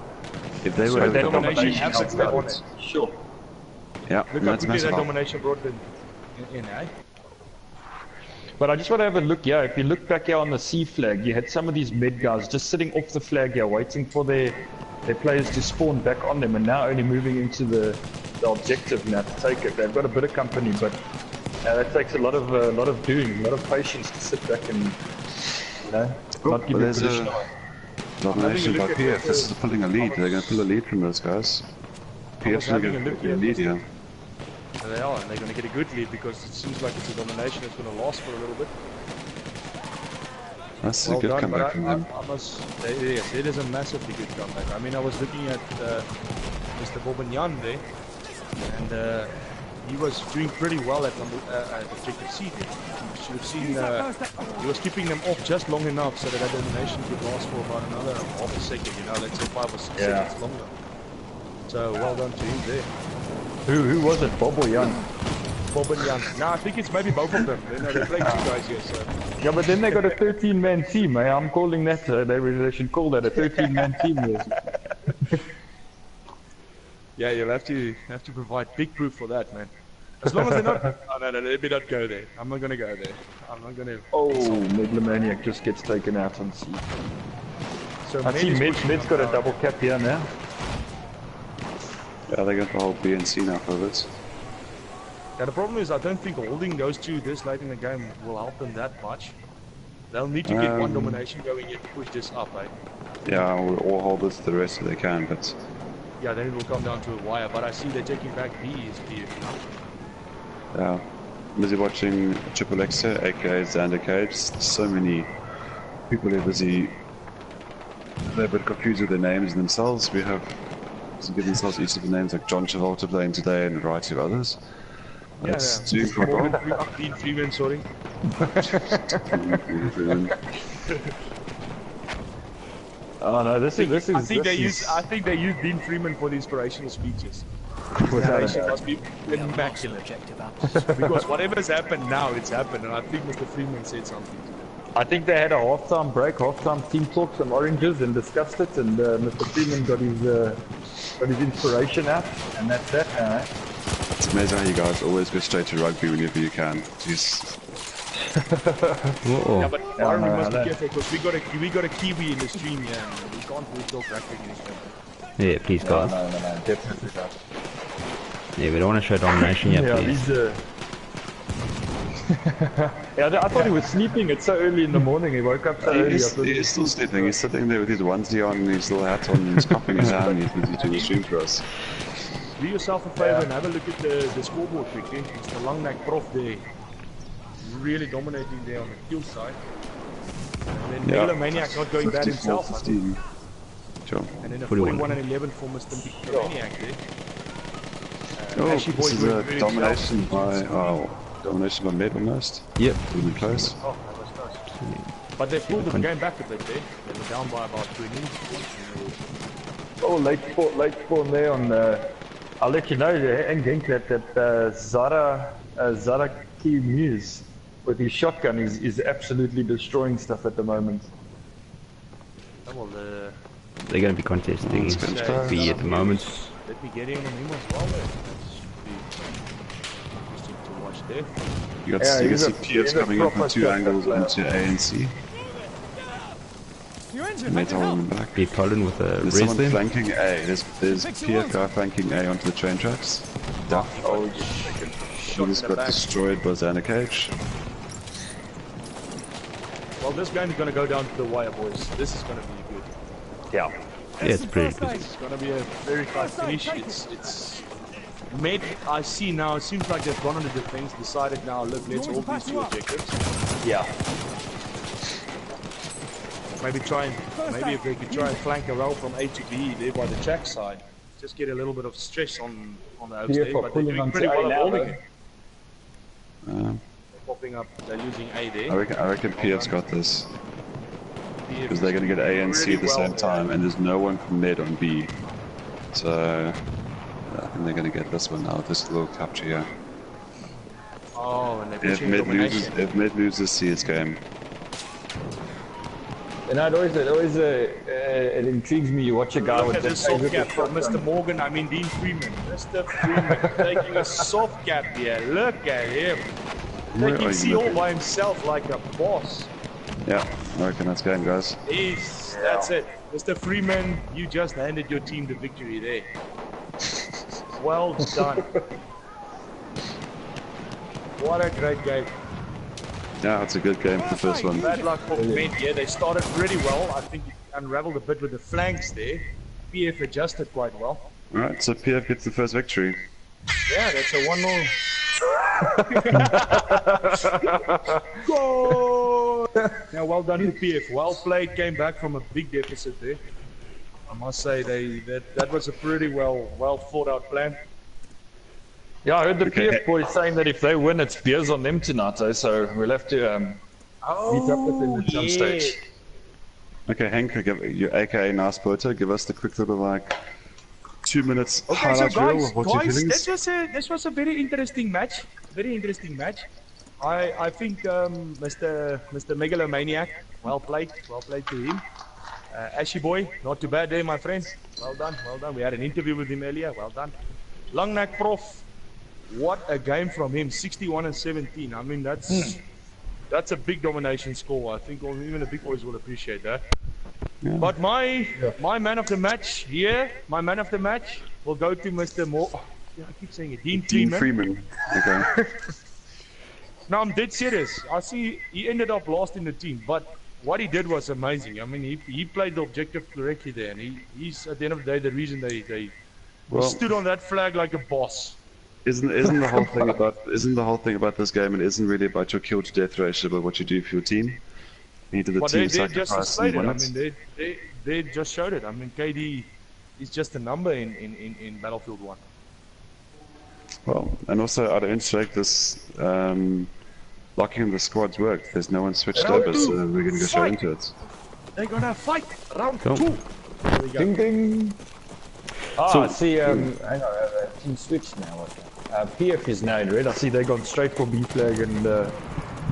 If they were
So
that
that
domination
helps
helps
out.
on it.
Sure.
yeah,
Look
and
how
that's
quickly that
massive.
domination brought them in, eh?
But I just want to have a look here. If you look back here on the C flag, you had some of these mid guys just sitting off the flag here, waiting for their players to spawn back on them, and now only moving into the objective now to take it. They've got a bit of company, but that takes a lot of doing, a lot of patience to sit back and not give
There's
position.
domination by PF. This is pulling a lead. They're going to pull a lead from those guys. PF's going to get a lead here.
They are, and they're going to get a good lead because it seems like it's a domination that's going to last for a little bit.
That's
Well
a good
done,
comeback
but
from them.
yes, it is a massively good comeback. I mean, I was looking at Mr. Bobignan there, and he was doing pretty well at objective C there. You should have seen he was keeping them off just long enough so that domination could last for about another half a second, let's say 5 or 6 seconds longer. So, well done to him there.
Who was it, Bob or Jan?
Bob and Jan. No, I think it's maybe both of them. They're playing 2 guys here, so...
Yeah, but then they got a 13-man team, eh? I'm calling that, they should call that a 13-man team. Yes.
Yeah, you'll have to provide big proof for that, man. As long as they're not... Oh, no, let me not go there. I'm not going to go there. I'm not going to...
Oh, Megalomaniac just gets taken out on C.
So
I see Med's got a double cap here now.
Yeah, they're going to hold B and C now for this.
Yeah, the problem is I don't think holding those 2 this late in the game will help them that much. They'll need to get one domination going here to push this up, eh?
Yeah, or hold it to the rest if they can, but...
Yeah, then it will come down to a wire, but I see they're taking back B is big.
Yeah. I'm busy watching Triple Xer, aka Xander Cage. So many people are busy. They're a bit confused with their names and themselves. We have to give themselves each of the names like John Travolta playing today and a variety of others. That's doing quite well.
Dean Freeman, sorry.
Oh no, this is.
I think they use Dean Freeman for the inspirational speeches. Inspiration must be immaculate. Because whatever's happened now, it's happened, and I think Mr. Freeman said something to them.
I think they had a halftime break, halftime team talk, some oranges, and discussed it. And Mr. Freeman got his inspiration out, and that's that now. Eh?
It's amazing how you guys always go straight to rugby whenever you can. Jeez.
Yeah, but we must be careful because we got a Kiwi in the stream here, and we can't really talk rugby in this game.
Yeah, please, guys.
No, definitely not.
Yeah, we don't want to show domination yet,
Yeah,
please.
Yeah, I thought he was sleeping. It's so early in the morning. He woke up so early.
He's still sleeping. He's sitting there with his onesie on and his little hat on and his cup in his hand. He's busy doing the stream for us.
Do yourself a favor and have a look at the scoreboard quickly. It's the long neck prof there. Really dominating there on the kill side. And then Megalomaniac not going bad himself.
15. Sure.
And then a 41 and 11 for Mr. Megalomaniac there.
This is a domination by Med almost.
Yep.
Really close.
Oh, that was close. But they pulled the game back a bit there. They were down by about 20.
Oh, late spawn there on. I'll let you know, and Genk, that Zara Key Muse with his shotgun is absolutely destroying stuff at the moment.
Well,
They're going to be contesting B at the moment.
let me get in on him as well. That should be interesting to watch there.
You can see Piers coming in from 2 angles into A and C. Mate holding him back.
B Poland with a
There's
res
someone
there.
flanking A. There's PF guy flanking A onto the train tracks. Duff. He just got destroyed by Xander Cage.
Well, this game is going to go down to the wire, boys. This is going to be good.
Yeah.
Yeah, it's pretty good.
It's going to be a very tight finish. It's Med, I see now, it seems like they've gone on the defense, decided now, look, let's hold these 2 objectives.
Yeah.
maybe if they could try and flank a roll from A to B there by the Jack side, just get a little bit of stress on the outs there, but they're doing pretty well at holding it. They're popping up, they're losing A there.
I reckon PF's got this. Because they're going to get A and C at the same time, and there's no one from mid on B. So, I think they're going to get this one now with this little capture here.
Oh, and
if mid loses, C it's game.
And it intrigues me. You watch a guy with
this soft cap from Mr. Morgan, I mean Dean Freeman. Mr. Freeman taking a soft cap here. Look at him. Taking C all by himself like a boss.
Yeah, I reckon that's game, guys.
That's it. Mr. Freeman, you just handed your team the victory there. Well done. What a great game.
Yeah, it's a good game for the first one.
Bad luck for men here. They started pretty well. I think it unraveled a bit with the flanks there. PF adjusted quite well.
Alright, so PF gets the first victory.
Yeah, that's a 1-0. Goal! Now, well done to PF. Well played. Came back from a big deficit there. I must say that was a pretty well thought out plan.
Yeah, I heard the PF boys saying that if they win, it's beers on them tonight, so we'll have to meet up with them at some stage.
Okay, Henk, your AKA Nice Porter, give us the quick little 2 minutes
okay, so
guys,
this was a very interesting match. I think Mr. Megalomaniac, well played to him. Ashy boy, not too bad there, my friend. Well done. We had an interview with him earlier. Well done. Langnak Prof, what a game from him, 61 and 17. I mean, that's a big domination score. I think even the big boys will appreciate that. Yeah. But my man of the match here, will go to Mr. I keep saying it, Dean Freeman.
Okay.
No, I'm dead serious. I see he ended up last in the team, but what he did was amazing. I mean, he played the objective correctly there, and he's at the end of the day the reason they stood on that flag like a boss.
Isn't the whole thing about this game, and it isn't really about your kill to death ratio, but what you do for your team. You did the team sacrifice and win it.
I mean, they just showed it. I mean, KD is just a number in Battlefield 1.
Well, and also out of interest, this locking in the squads worked. There's no one switched over, so we're going to go straight into it.
They're going to fight round 2.
There we go. Ding ding. So, I see, hang on, team switch now. PF is now in red. I see they've gone straight for B flag and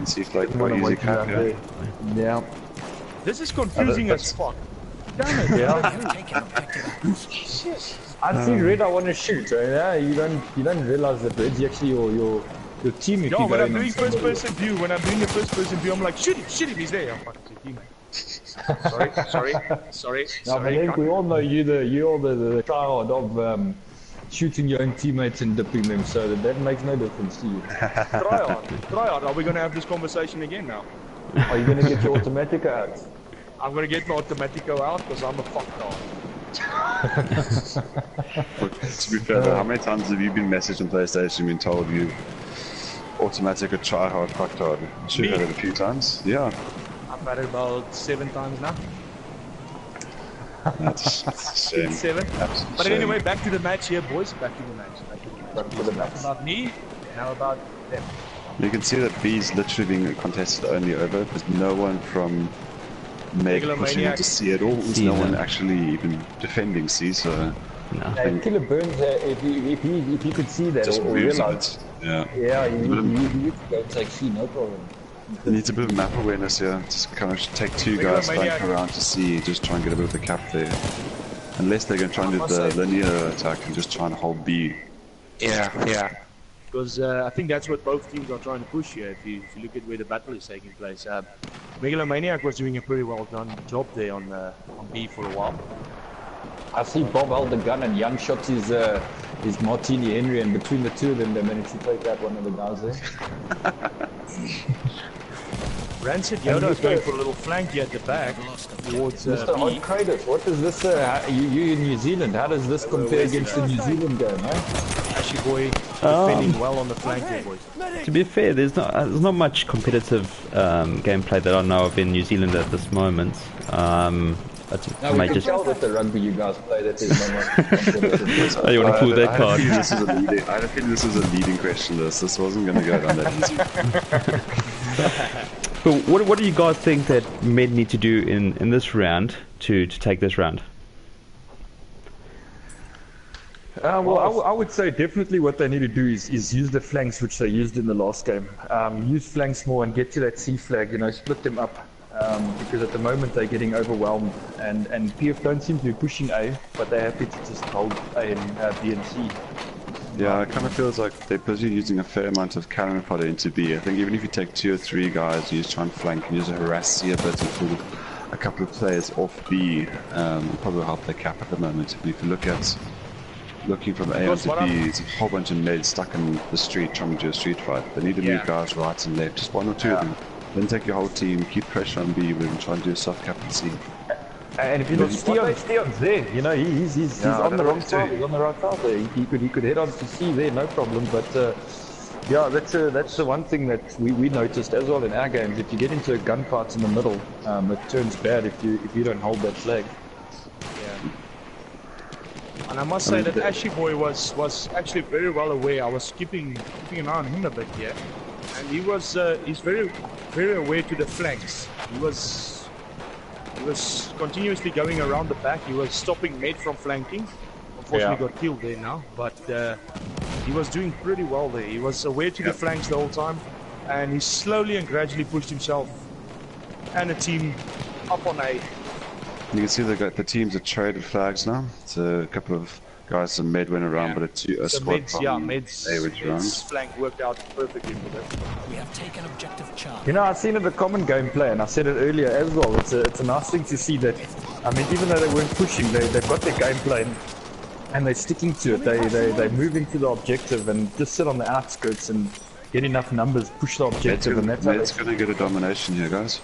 C flag quite easy cap,
yeah.
This is confusing as fuck. Damn it,
I see red, I want to shoot. Yeah, you don't realize that red's actually your team.
Yo, when I'm doing first person view, I'm like, shoot him, he's there. I'm fucking teammate. Sorry.
No, I think we all know you're the tryhard of shooting your own teammates and dipping them, so that makes no difference to you.
Tryhard. Are we going to have this conversation again now?
Are you going to get your Automatica out?
I'm going to get my Automatico out because I'm a fucktard.
To be fair though, how many times have you been messaged on PlayStation and been told you Automatica tryhard fucktard? I'm sure you've had it a few times. Yeah.
I've had it about 7 times now.
That's a shame.
7. But anyway, back to the match here, boys. Back to the match. About me, now about them.
You can see that B is literally being contested only over. There's no one from Meg pushing into C at all. There's no one actually even defending C, so...
No. Killer Burns, if he could see that
just
or realize...
Yeah,
you could go take C, no problem.
There needs a bit of map awareness here. Just kind of take 2 guys flank around to C, just try and get a bit of the cap there. Unless they're going to try and do the linear attack and just try and hold B.
Yeah. Because I think that's what both teams are trying to push here. If you look at where the battle is taking place, Megalomaniac was doing a pretty well done job there on B for a while.
I see Bob held the gun and Jan shot his Martini Henry, and between the two of them, they managed to take out one of the guys there.
Rancid Yoda is going for a little flank here at the back towards
Mr. Hot Kratos, what is this? You in New Zealand? How does this compare against the New Zealand game, eh?
Ashy Boy defending well on the flank there, boys.
To be fair, there's not much competitive gameplay that I know of in New Zealand at this moment.
Now we can tell that the rugby you guys play that there's no much competitive.
Oh, you want to pull that card?
I had a feeling this was a leading question. This wasn't going to go down that easy.
But what do you guys think that men need to do in this round to take this round?
Well, I would say definitely what they need to do is use the flanks which they used in the last game. Use flanks more and get to that C flag, split them up. Because at the moment they're getting overwhelmed and PF don't seem to be pushing A, but they're happy to just hold A and B and C.
Yeah, it kind of feels like they're busy using a fair amount of cannon fodder into B. I think even if you take 2 or 3 guys, you just try and flank and use a harass C a bit and pull a couple of players off B, probably will help their cap at the moment. And if you looking from A onto B, it's a whole bunch of meds stuck in the street trying to do a street fight. They need to move guys right and left, just 1 or 2 of them. Then take your whole team, keep pressure on B, and try and do a soft cap and C.
And if you look, Steon's there, he's on the wrong side, he's on the right side there. He could head on to C there, no problem. But yeah, that's the one thing that we noticed as well in our games. If you get into a gunfight in the middle, it turns bad if you don't hold that flag.
Yeah. And I must say that Ashy Boy was actually very well aware. I was keeping an eye on him a bit here. And he's very, very aware to the flanks. He was continuously going around the back. He was stopping Med from flanking. Unfortunately, got killed there now. But he was doing pretty well there. He was aware to the flanks the whole time, and he slowly and gradually pushed himself and the team up on A.
You can see the teams are traded flags now. So a couple of guys from Med went around, but a squad from
Med's flank worked out perfectly for them.
We have taken objective charge.
I've seen it the common gameplay, and I said it earlier as well. It's a nice thing to see that. I mean, even though they weren't pushing, they've got their gameplay and they're sticking to it. They're moving to the objective and just sit on the outskirts and get enough numbers, push the objective, and that's
Med's going to get a domination here, guys.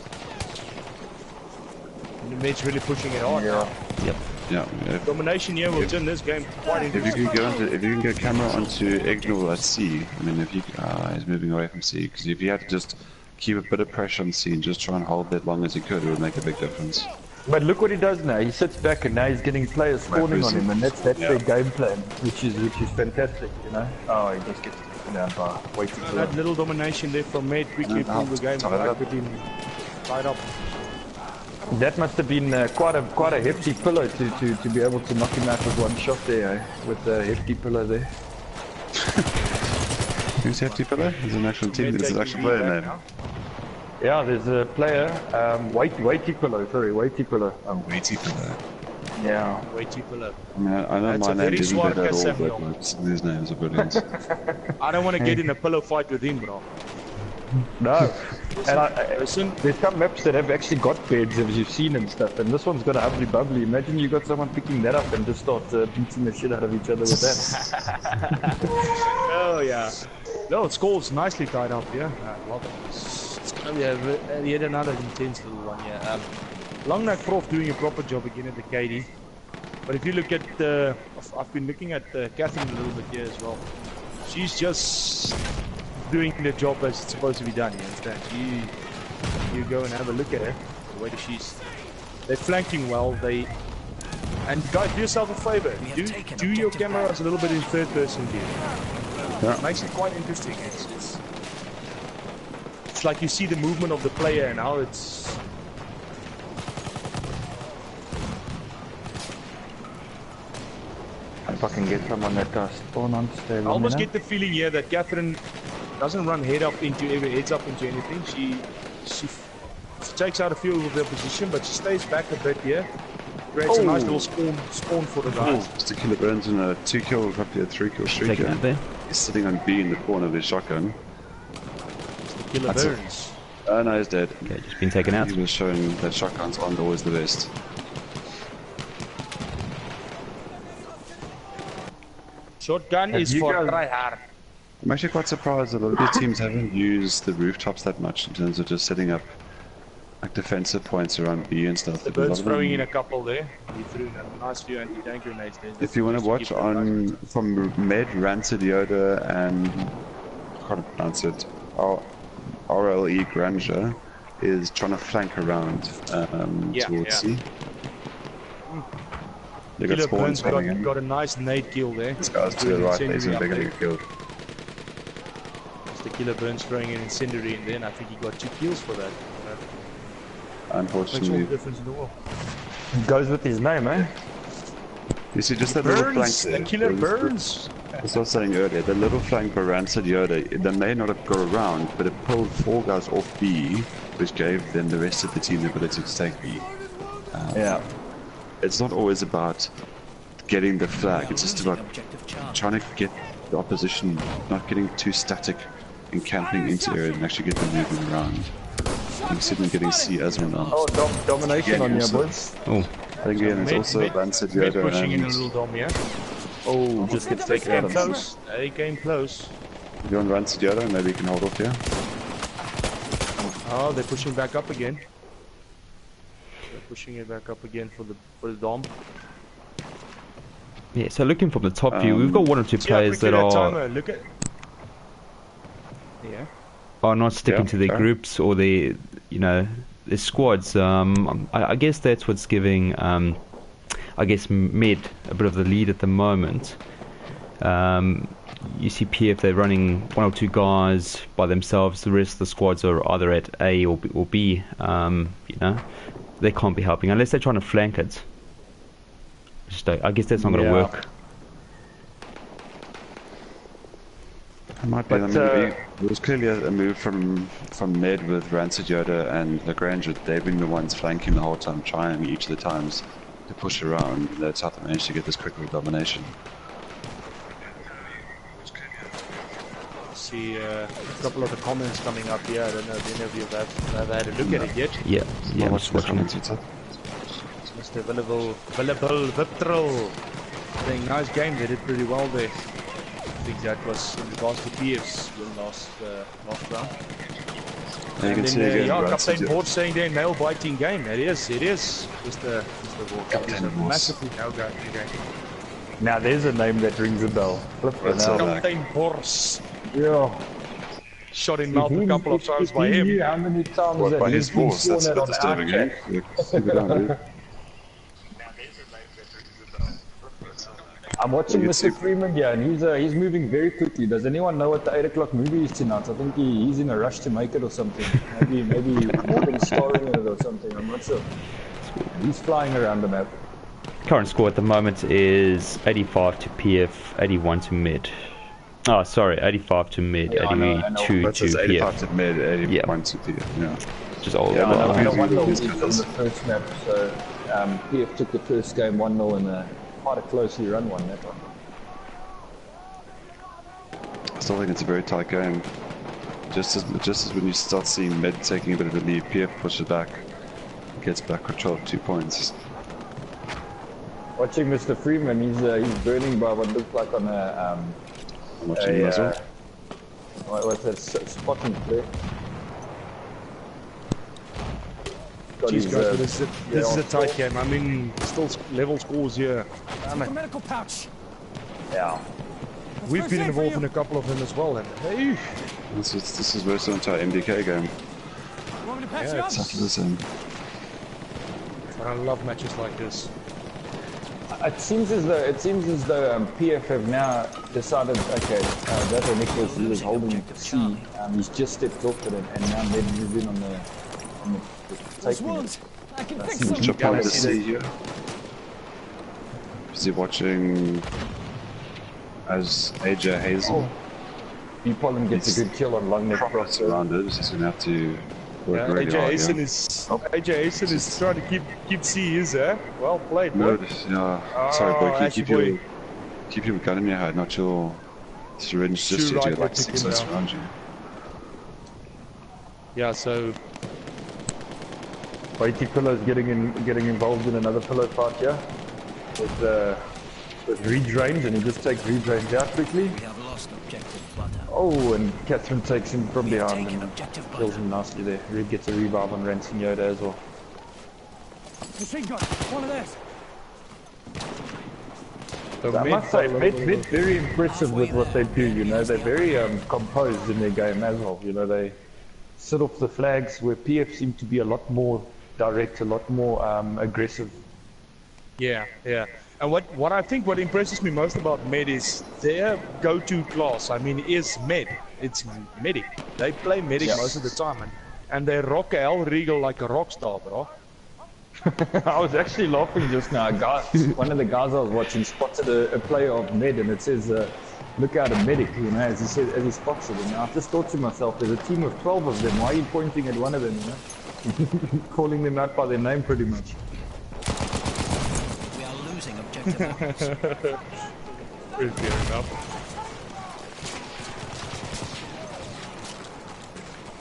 Med's really pushing it hard now.
Yep.
Yeah.
Domination here will turn this game quite interesting.
If you can get camera onto Ignore at C, I mean, if you he's moving away from C, because if you had to just keep a bit of pressure on C and just try and hold that long as he could, it would make a big difference.
But look what he does now. He sits back and now he's getting players spawning on him, and that's their game plan, which is fantastic, Oh, he just gets taken down by waiting for
that little domination there from Med quickly pulled the game back with him tied up.
That must have been quite a hefty pillow to be able to knock him out with one shot there, with the hefty pillow there.
Who's hefty pillow? There's an actual team. There's an actual player name.
Yeah, there's a player. Weighty pillow. Sorry, weighty pillow.
Weighty pillow.
Yeah.
Weighty pillow.
I mean, I know my name didn't get at all, but some of these names are brilliant.
I don't want to get in a pillow fight with him, bro.
No.
Listen.
There's some maps that have actually got beds, as you've seen and stuff, and this one's got a hubbly bubbly. Imagine you got someone picking that up and just start beating the shit out of each other with that.
Oh yeah. No, it scores nicely tied up, yeah. I love it. It's gonna be yet another intense little one, yeah. Langnak Prof doing a proper job again at the KD. But if you look at I've been looking at Catherine a little bit here as well. She's just doing the job as it's supposed to be done, you understand? You go and have a look at her, the way that they're flanking well, and guys, do yourself a favor, do your cameras a little bit in third person view. It makes it quite interesting. It's like you see the movement of the player and how it's...
If I can get someone that does spawn on stable.
I almost get the feeling here that Catherine doesn't run heads up into anything. She takes out a few of their position, but she stays back a bit here. Creates a nice little spawn for the guys.
Just a killer burns and a 2-kill, roughly a 3-kill streak here. He's sitting on B in the corner of his shotgun.
Killer burns.
Oh no, he's dead.
Okay, just been taken out.
He was showing that shotguns aren't always the best.
Shotgun is for try hard.
I'm actually quite surprised that a lot of these teams haven't used the rooftops that much in terms of just setting up like defensive points around B and stuff.
The bird's throwing in a couple there. He threw a nice few anti-tank grenades there.
If you want to watch on from Med, Rancid, Yoda, and I can't pronounce it, RLE Granger is trying to flank around towards C. They got spawns coming in.
Got a nice nade kill there.
This guy's to the right, he's going to get killed.
The Killer Burns throwing an incendiary, and then I think he got 2 kills for that.
Unfortunately.
Makes all the difference in the world.
Goes with his name, eh?
You see, just that little flank there.
The Killer Burns!
As I was saying earlier, the little flank by Rancid Yoda, they may not have got around, but it pulled 4 guys off B, which gave them the rest of the team the ability to take B.
Yeah.
It's not always about getting the flag, it's just about trying to get the opposition, not getting too static and camping into area and actually get them moving around. You can see them getting C as well now.
Oh, domination on your boys.
Oh.
I think again, it's also Rancid Yoda
pushing in a
and...
little dom, yeah?
Oh, just gets taken out of
close. They came close.
If you want Rancid Yoda, maybe you can hold off here.
Oh, they're pushing back up again. They're pushing it back up again for the dom.
Yeah, so looking from the top view, we've got 1 or 2 players that
Look at... Yeah.
are not sticking to their groups or their, their squads. I guess that's what's giving, I guess, Med a bit of the lead at the moment. You see PF, they're running 1 or 2 guys by themselves. The rest of the squads are either at A or B. They can't be helping unless they're trying to flank it. I guess that's not going to work.
It might be. There was clearly a move from Med with Rancid Yoda and Lagrange. They've been the ones flanking the whole time, trying each of the times to push around. That's how they managed to get this quick domination.
See a couple of the comments coming up here. I don't know if any of you have had a look at it yet.
Yeah, I was watching it.
Mr. Villable Viptrol saying nice game. They did pretty well there. I think that was in regards to PF's win last round.
You can see
then,
again,
Captain Board saying they're nail biting game. It is, Mr. Board.
Captain Board.
Massively nail biting game.
Now there's a name that rings a bell.
Captain Bors.
Yeah.
Shot in mouth a couple of times by him.
How many times
What,
that
by
he's
his
been
force?
sworn
That's
at
a
on
bit disturbing, eh?
I'm watching Mr. Freeman here, and he's moving very quickly. Does anyone know what the 8 o'clock movie is tonight? I think he's in a rush to make it or something. Maybe Morgan's starring in it or something. I'm not sure. He's flying around the map.
Current score at the moment is 85 to PF, 81 to Mid. Oh, sorry, 85 to Mid,
Yeah,
82 to PF.
85 to Mid, 81 to PF. Yeah.
Just all
Yeah,
I don't want to lose from the first map, so PF took the first game 1-0 and quite a closely run one, that one.
I still think it's a very tight game. Just as when you start seeing Med taking a bit of a lead, PF pushes back, gets back control of 2 points.
Watching Mr. Freeman, he's burning by what looks like on a
I'm watching him as well.
what's that spotting play?
Jeez, guys, this is a tight game. I mean, still level scores here.
medical pouch.
Yeah.
We've been involved in a couple of them as well, and hey,
This is worse than the entire MDK game.
Want me to patch
Yeah,
you up?
Exactly the same.
I love matches like this.
It seems as though PF have now decided, okay, that Nicholas was holding C. He's just stepped off it, and now Med moved in on the taking it.
I can fix
What's
them.
your point to see here? Is he watching as AJ Hazel?
Pollen gets a good kill on long neck
Proper
cross.
surrounded, he's just going to have to work really
AJ
hard.
Asen
Yeah.
is trying to keep C, is there? Well played,
No,
boy.
yeah. Sorry, boy.
Ashy
Keep your gun in your head, not your syringe, just
Shoot
to
right
get like
click
6
him
guys
down.
around you.
Yeah, so
Whitey Pillow's getting involved in another pillow fight here with with read range, and he just takes read range out quickly.
We have lost objective butter.
Oh, and Catherine takes him from behind
taken
and
objective
kills
butter.
him nicely there. Reed gets a revive on Ransom Yoda as well.
Machine gun, one of theirs.
So
I must say, Med's very impressive with what they do, you know. They're very composed in their game as well, you know. They sit off the flags where PF seem to be a lot more direct, a lot more aggressive.
Yeah, yeah. And what I think what impresses me most about Med is their go-to class. I mean, is Med. It's medic. They play medic most of the time, and they rock a Hell Regal like a rock star, bro.
I was actually laughing just now. One of the guys I was watching spotted a player of Med, and it says, look out, a medic, you know, as he spots it. And I just thought to myself, there's a team of 12 of them. Why are you pointing at one of them, you know? Calling them out by their name pretty much.
We are losing objective butters.
Fair enough.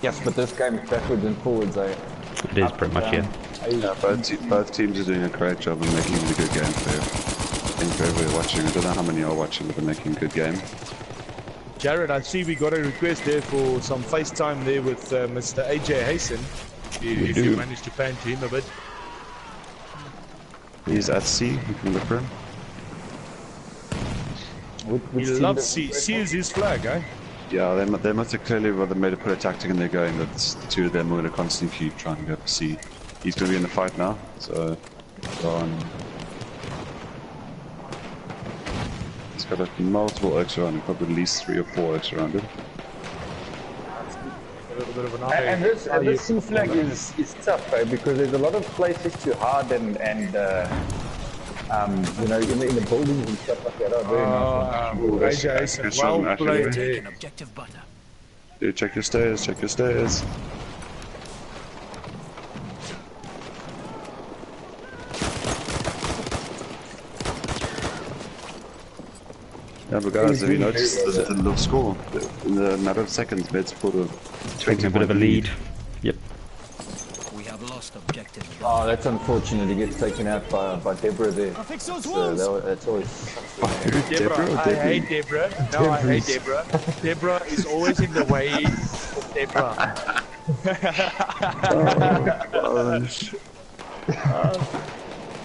Yes, but this game is backwards and forwards, eh?
It is pretty much, yeah.
Yeah, both teams are doing a great job of making it a good game for everybody watching. I don't know how many are watching, but they're making a good game.
Jared, I see we got a request there for some FaceTime there with Mr. AJ Hasten. If you managed to pan to him a bit.
He's at C, you can look for him.
He loves C. C is his flag, eh?
Yeah, they must have clearly made a put a tactic in their going that the two of them are going to constantly keep trying to go for C. He's going to be in the fight now, so he's got multiple Oaks around him, probably at least 3 or 4 Oaks around him.
A little bit of an eye.
And this C flag is tough, eh? Because there's a lot of places to hide and you know, in the buildings and stuff like that. Oh, very nice.
AJ Hasten,
Good shot,
well
actually.
played
Taken
there.
objective butter.
Dude, check your stairs, check your stairs. Yeah, but guys, have you noticed the little score? In a matter of seconds, Med's put a
Taking a bit of a lead. Yep.
We have lost objective butter.
Oh, that's unfortunate. He gets taken out by Deborah there.
I'll fix those
So
wounds.
that's always.
Deborah, I hate Deborah. No, I hate Deborah. Deborah is always in the way of Deborah.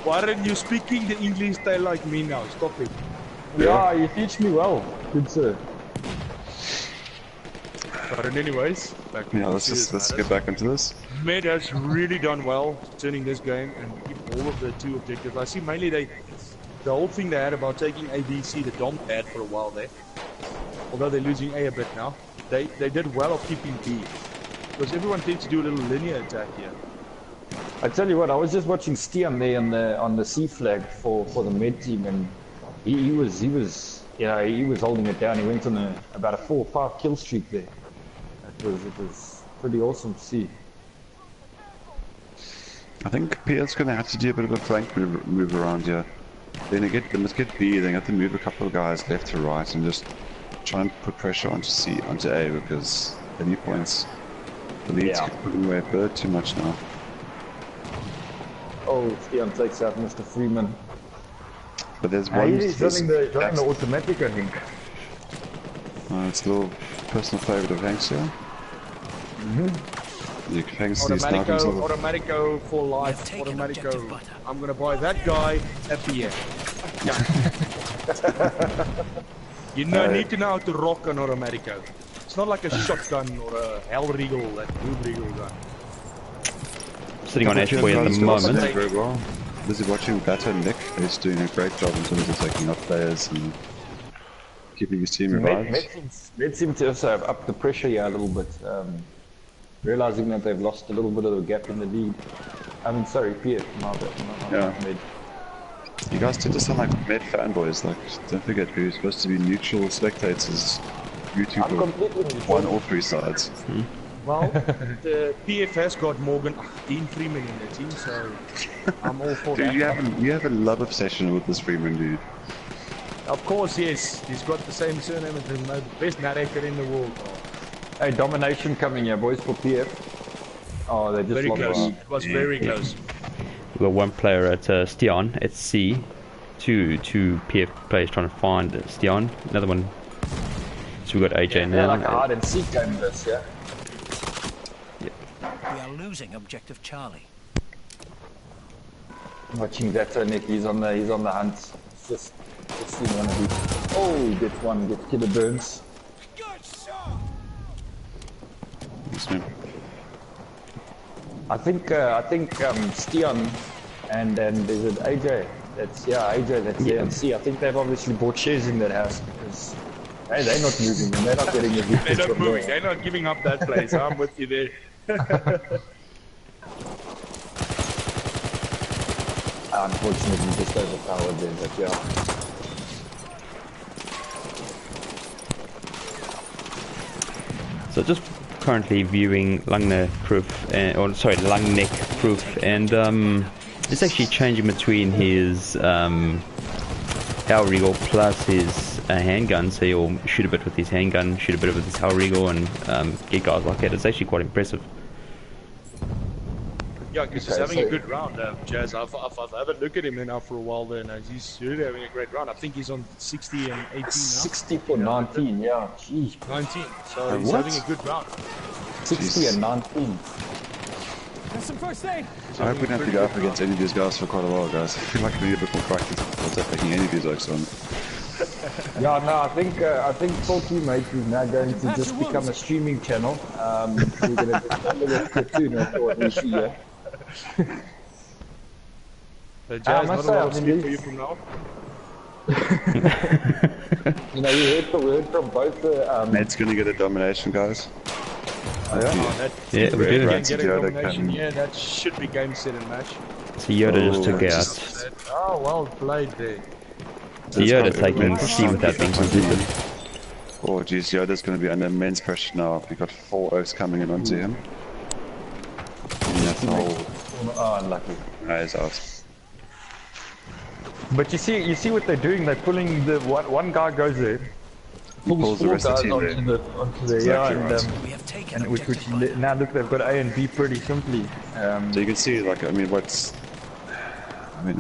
Why aren't you speaking the English style like me now? Stop it.
Yeah, you teach me well. Good sir.
But anyways, back to
Yeah,
the
let's
serious
get
matters.
back into this.
Med has really done well turning this game and keep all of the 2 objectives. I see mainly the whole thing they had about taking A, B, C, the Dom had for a while there. Although they're losing A bit now. They did well of keeping B. Because everyone tends to do a little linear attack here.
I tell you what, I was just watching Stian there on the C flag for the Med team, and he was holding it down. He went on about a 4 or 5 kill streak there. It was pretty awesome to see.
I think PL's going to have to do a bit of a flank move around here. They must get B, they have to move a couple of guys left to right and just try and put pressure onto A, because any points, the leads
Yeah.
keep putting away a bit too much now.
Oh, Stian takes out Mr. Freeman.
But there's one.
He's running the automatic, I think.
It's a little personal favourite of Hank's here. Hanks needs to knock himself.
Automatico for life.
We have taken objective
Automatico.
butter.
I'm gonna buy that guy at the end. You need to know how to rock an Automatico. It's not like a shotgun or a Hell Regal, that Blue Regal gun.
Sitting on Ashboy at the moment.
Very well. Busy watching Batter and Nick. He's doing a great job in terms of taking up players and keeping his team revived.
Med seem to also have upped the pressure here a little bit, realizing that they've lost a little bit of the gap in the lead. I mean, sorry, PF, not
Yeah.
Med.
You guys tend to sound like Med fanboys. Like, don't forget, we're supposed to be neutral spectators. YouTube
I'm completely neutral.
one or 3 sides.
Well, the PF has got Morgan Dean Freeman in their team, so I'm all for
Dude,
that.
you have a love obsession with this Freeman dude.
Of course, yes. He's got the same surname as the best narrator in the world.
Hey, domination coming here, boys, for PF. Oh, they just
Very
lost
close.
one.
It was very close.
We've got one player at Stian at C, two PF players trying to find Stian. Another one. So we got AJ
Yeah,
now.
like a hide and seek game this, yeah.
We are losing objective Charlie.
Watching that Nick, he's on the hunt. It's just let's see one of these. Oh, gets one, gets killer burns.
Yes, man.
I think Stian and then there's an AJ. That's AJ. That's there. And see, I think they've obviously bought shares in that house because hey, they're not moving and they're not getting a
They're not moving. They're not giving up that place. I'm with you there.
Unfortunately, just overpowered there, but yeah.
So just currently viewing Langneck Proof, Langneck Proof, and it's actually changing between his Hell Regal plus his handgun. So he'll shoot a bit with his handgun, shoot a bit with his Hell Regal, and get guys like that. It's actually quite impressive.
Yeah, because he's having a good round, Jazz. I've had a look at him now for a while there, and he's really having a great round. I think he's on 60 and 18 now.
60 for 19, yeah. Jeez.
19, so he's having a good round.
60 and 19.
There's some first aid.
I hope we don't have to go up against any of these guys for quite a while, guys. I feel like we need a bit more practice before taking any of these oaks on.
Yeah, no, I think full teammates is now going to just become a streaming channel. We're going to just Platoon or what we see here.
Jazz, not a lot of speed for you from now.
You know, we heard from both the...
Ned's going to get a domination, guys.
Yeah, we do.
Get a domination. Yeah, that should be game, set, and match.
So Yoda just took out.
Oh, well played there.
So Yoda taking C without being consistent.
Oh, geez, Yoda's going to be under immense pressure now. We've got 4 oaks coming in onto him. And that's the whole...
Oh, unlucky.
He's out.
But you see what they're doing. They're pulling the one guy goes there,
Pulls the rest of the team
onto
there.
onto the
Exactly
and,
right.
We have taken
and which
objective Alpha.
now look, they've got A and B pretty simply.
So you can see, like,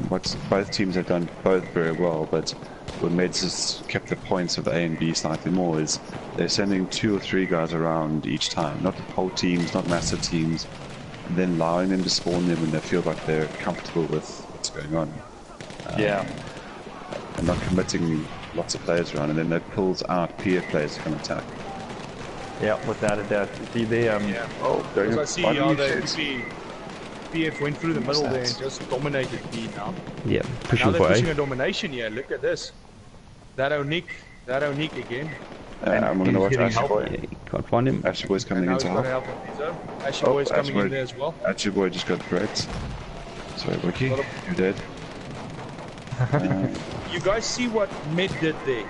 what both teams have done both very well, but what Meds has kept the points of A and B slightly more is they're sending 2 or 3 guys around each time, not whole teams, not massive teams, and then allowing them to spawn them when they feel like they're comfortable with what's going on.
Yeah.
And not committing lots of players around, and then that pulls out PF players to come attack.
Yeah, without a doubt. You see there,
Oh, there
Because I see how they
shoots.
PF went through the middle there
that?
and just dominated B now.
Yeah,
Now
pushing
they're
for
pushing
A.
a domination here. Look at this. That O'Nick again.
I'm going to watch
getting
Ashy
help.
Boy.
Yeah, you can't find him.
Ashy Boy's
And
coming
now
into
he's got to
help.
help him. Ashy Boy's
Ashy
coming
Boy-
in there as well.
Ashy Boy just got wrecked. Sorry, Wiki,
Lot of-
you're dead.
You guys see what Med did there?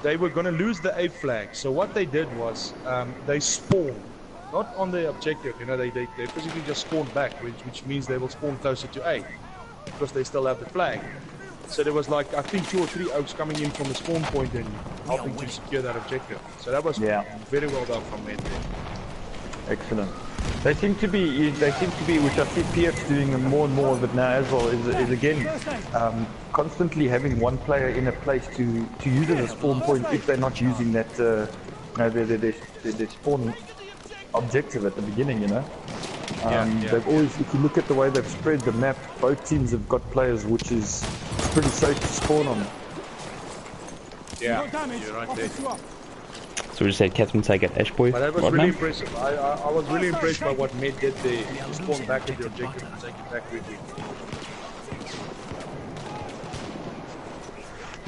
They were going to lose the A flag. So what they did was they spawned. Not on the objective, you know, they physically just spawned back, which means they will spawn closer to A. Because they still have the flag. So there was like, I think 2 or 3 oaks coming in from the spawn point and helping to secure that objective. So that was very well done from Med there.
excellent. They seem to be, which I see PF's doing more and more of it now as well, is again constantly having one player in a place to use as a spawn point if they're not using that, their spawn objective at the beginning, you know. They've always, if you look at the way they've spread the map, both teams have got players which is pretty safe to spawn on.
Yeah, you're right there.
So we just said Catherine take at Ash Boy.
But that was
Right
really
now?
impressive. I was really impressed by what Med did there. To spawn back at the objective and take it back quickly.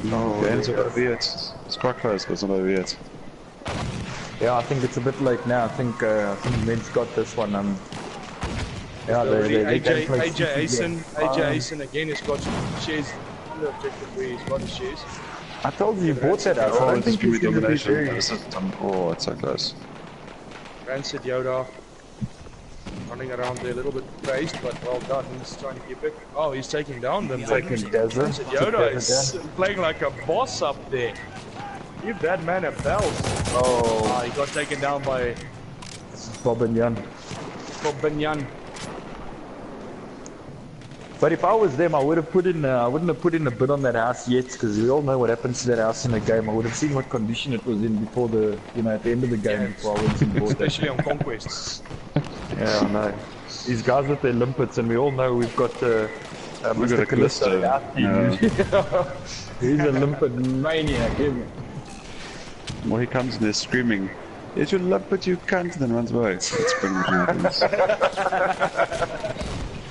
No, the ends are over yet. It's quite close, but it's not over yet.
Yeah, I think it's a bit late now. I think Med's got this one. Yeah,
AJ Asen again has got some shares on the objective where he's got his shares.
I told you bought that out. I don't think he's going to be very...
Oh, it's so close.
Rancid Yoda running around there a little bit crazed, but well done. He's trying to keep it. Oh, he's taking down them.
Taking Dazza.
Rancid Yoda is playing like a boss up there. Give that man a belt. Oh, he got taken down by
Bob and Jan.
Binyan.
But if I was them, I would have put in. I wouldn't have put in a bid on that house yet, because we all know what happens to that house in a game. I would have seen what condition it was in before the, at the end of the game, before I went and bought it.
Especially on Conquest.
Yeah, I know. These guys with their limpets, and we all know we've got Mr. Callisto out. He's a limpet maniac, isn't he?
Well, he comes in there screaming, "It's your limpet, you cunt," and then runs away. That's pretty much what happens.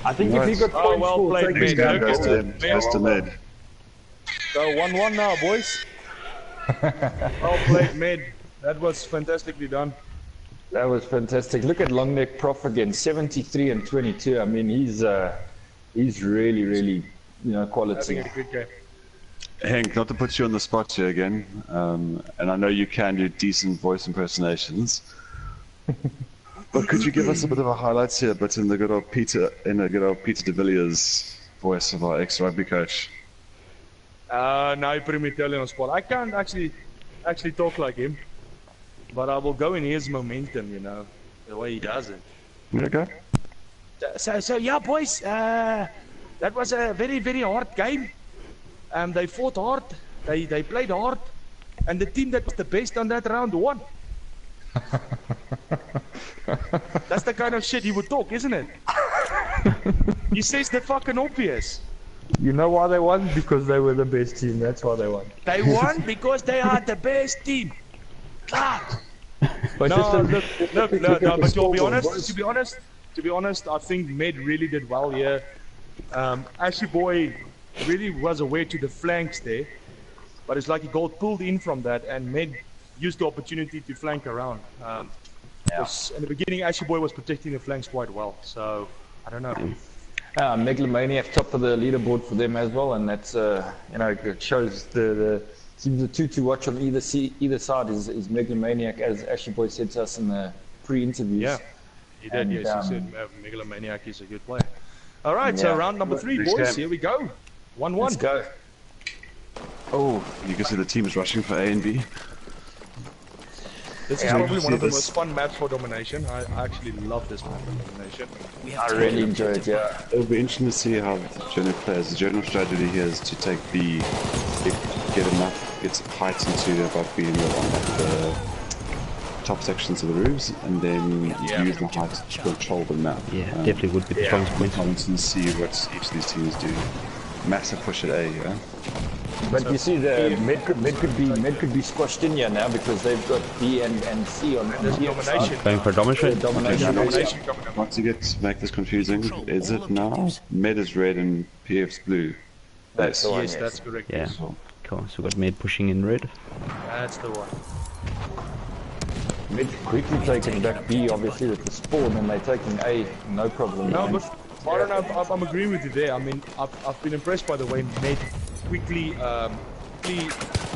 I think if he got points
well played,
Next
mate.
game goes to him. Goes to mid.
So 1-1 now, boys. Well played, mate. That was fantastically done.
That was fantastic. Look at Long Neck Prof again, 73 and 22. I mean, he's really, really, quality.
Having a good game.
Henk, not to put you on the spot here again, and I know you can do decent voice impersonations, but could you give us a bit of a highlights here, but in the good old Peter de Villiers voice of our ex-rugby coach?
Now you put me totally on the spot. I can't actually talk like him, but I will go in his momentum, the way he does it.
Okay.
So yeah, boys, that was a very, very hard game. They fought hard, they played hard, and the team that was the best on that round won. That's the kind of shit he would talk, isn't it? He says the fucking obvious.
You know why they won? Because they were the best team. That's why they won.
They won because they are the best team. Ah.
But
No, look, but to be honest, I think Med really did well here. Ashley Boy really was aware to the flanks there, but it's like he got pulled in from that, and Med used the opportunity to flank around. In the beginning, Ashley Boy was protecting the flanks quite well, so I don't know.
Megalomaniac top of the leaderboard for them as well, and that's it shows the seems the two to watch on either side is Megalomaniac, as Ashley Boy said to us in the pre-interviews.
Yeah, he did. Yes, he said Megalomaniac is a good player. All right, so round number 3, boys. Here we go. 1-1.
Let's go.
Oh, you can see the team is rushing for A and B.
This is probably one of the most fun maps for domination. I actually love this map for domination.
I really enjoy it, yeah.
It'll be interesting to see how the general plays. The general strategy here is to take B, get height into above B on the top sections of the roofs, and then use the height to control the map.
Yeah, definitely would be the strongest point.
And see what each of these teams do. Massive push at A, yeah?
But you see, the mid could be squashed in here now because they've got B and C on the
domination.
Going for domination.
Domination coming up.
Once you make this confusing, is it now? Med is red and PF's blue.
That's the one,
Yes, that's correct.
Yeah.
Yes.
Cool. So we've got Med pushing in red.
That's the one.
Mid quickly taking back B, obviously, with the spawn, and they're taking A, no problem.
No, but I don't know. I'm agreeing with you there. I mean, I've been impressed by the way Med quickly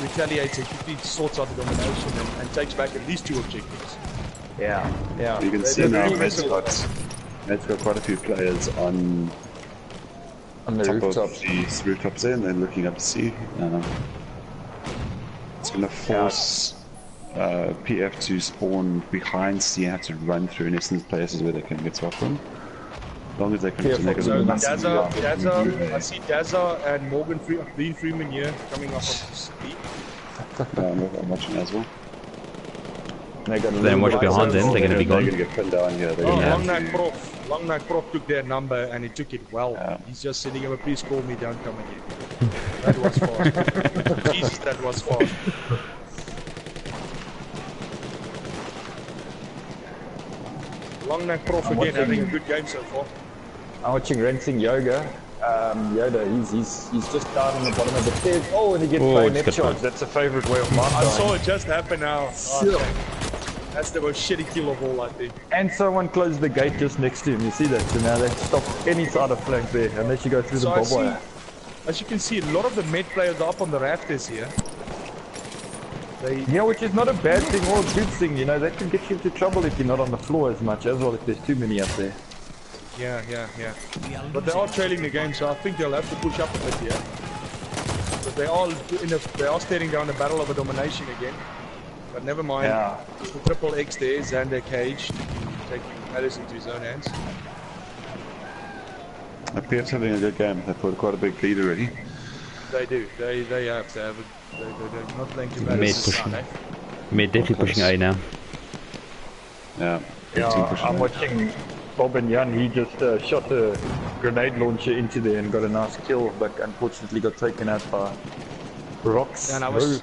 retaliates and quickly sorts out the domination and takes back at least 2 objectives.
Yeah.
You can see now Med's got quite a few players on
On the
top
rooftops.
of the rooftops there, and then looking up to C. It's going to force PF to spawn behind C and have to run through, in essence, places where they can get swapped from. As long as they can make it a massive
Dazza, I see Dazza and Morgan Dean Freeman here coming up on C.
I'm watching as well.
Then watch behind them, they're going to be
They're
gone.
going to get pinned down here.
Long Neck Prof took their number and he took it well.
Yeah.
He's just sending him a please call me, don't come again. That was fast. Jesus, that was fast. Long Neck Prof again having a good game so far.
I'm watching Rensing Yoga. Yoda, he's just down in the bottom of the stairs. Oh, and he gets
Oh,
bayonet
it's good
charge. That's a favourite way of mine.
I saw it just happen now. That's the most shitty kill of all, I think.
And someone closed the gate just next to him. You see that? So now they stop any side of flank there unless you go through the
I
bob
see,
wire.
as you can see, a lot of the Med players are up on the rafters here.
Yeah, which is not a bad thing or a good thing. You know, that can get you into trouble if you're not on the floor as much as well, if there's too many up there.
Yeah. But they are trailing the game, so I think they'll have to push up a bit here. But they are staring down the battle of a domination again. But never mind.
Yeah.
The triple X there, Xander Cage taking matters into his own hands.
PF's having a good game. They put quite a big lead already.
They do. They have. They're not playing too bad.
Mid pushing. Mid definitely pushing A now.
Yeah.
I'm watching Bob and Jan. He just shot a grenade launcher into there and got a nice kill, but unfortunately got taken out by rocks.
And I was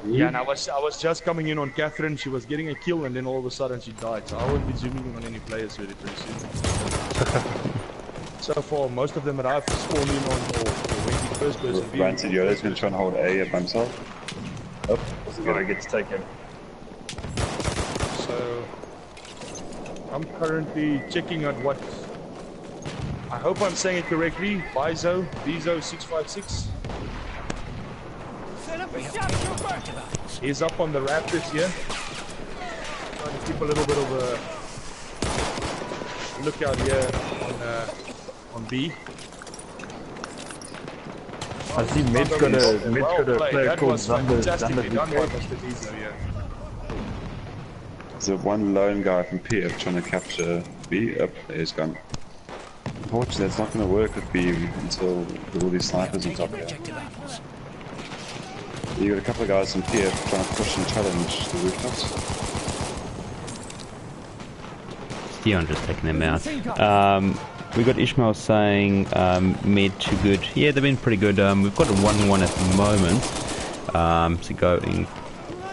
just coming in on Catherine. She was getting a kill, and then all of a sudden she died. So I won't be zooming in on any players very soon. So far, most of them that I've spawned in on or went in first person view.
Ryan said Yoda's going to try and hold A by himself.
Oh, he gets taken.
So I'm currently checking out what. I hope I'm saying it correctly. Bizo 656. He's up on the Raptors here. Trying to keep a little bit of a lookout here on B.
I see Med's got a player called Zander.
Fantastically done by Mr. Bizo, yeah.
There's one lone guy from PF trying to capture B. Up there, he's gone. Unfortunately, it's not going to work with B until with all these snipers on top here. You got a couple of guys from PF trying to push and challenge the rooftops.
Dion just taking them out. We got Ishmael saying mid too good. Yeah, they've been pretty good. We've got a 1-1 at the moment. So going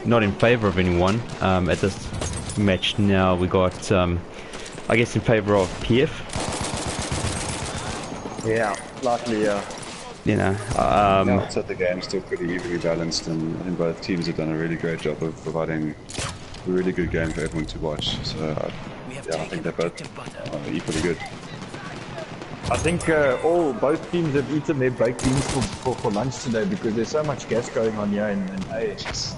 not in favour of anyone at this match now. We got I guess in favour of PF.
Yeah, likely, yeah.
You know,
outside the game, still pretty evenly balanced, and I think both teams have done a really great job of providing a really good game for everyone to watch. So, yeah, I think they're both equally good.
I think both teams have eaten their baked beans for lunch today because there's so much gas going on here in A. It's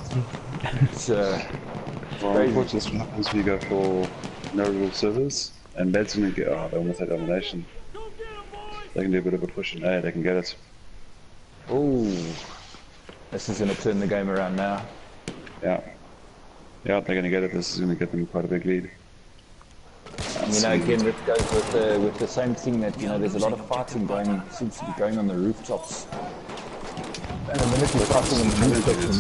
well, unfortunately, what happens when you go for no rule servers, and Med's going to get, they almost had domination. They can do a bit of a push in A, they can get it.
Ooh, this is going to turn the game around now.
Yeah. Yeah, they're going to get it. This is going to get them quite a big lead.
Again, this goes with the same thing that, there's a lot of fighting seems to be going on the rooftops. And the minute you're fighting on the rooftops,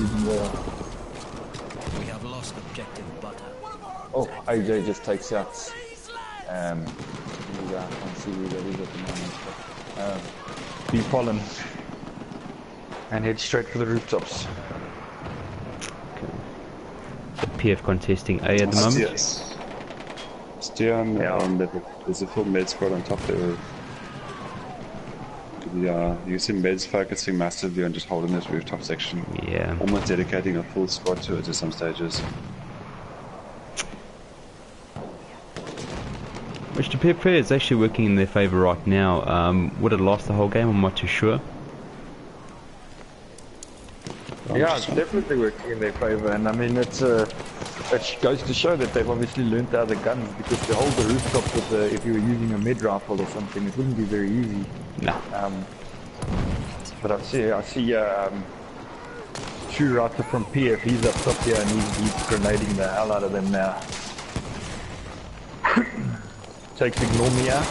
we have lost objective butter.
Oh, AJ just takes out. I can't see who that is at the moment. B pollen. And head straight for the rooftops.
the PF contesting A at the moment.
Yes. Stian, there's a full med squad on top there. Yeah, you see Meds focusing massively on just holding this rooftop section.
Yeah.
Almost dedicating a full squad to it at some stages.
Which, to be fair, is actually working in their favour right now. Would it last the whole game? I'm not too sure.
Yeah, it's definitely working in their favour, and I mean it goes to show that they've obviously learned how the guns, because to hold the rooftop with if you were using a mid rifle or something, it wouldn't be very easy.
No.
But I see True Rider from PF, he's up top here and he's grenading the hell out of them now. Takes Ignore me out.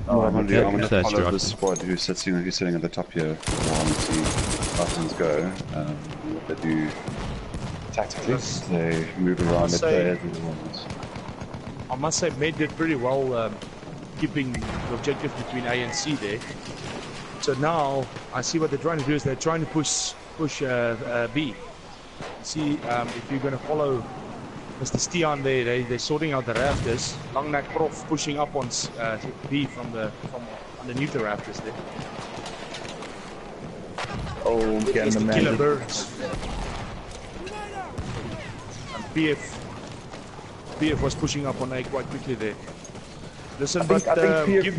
I'm going to follow the squad who's sitting at the top here while we see buttons go. What they do tactically, they move around, they play as they want.
I must say, Med did pretty well keeping the objective between A and C there. So now I see what they're trying to do is they're trying to push B. See, if you're going to follow Mr. Stian there, they're sorting out the rafters. Langnak Prof pushing up on B from underneath the rafters there.
Oh,
It's the killer birds. And PF was pushing up on A quite quickly there. Listen, but give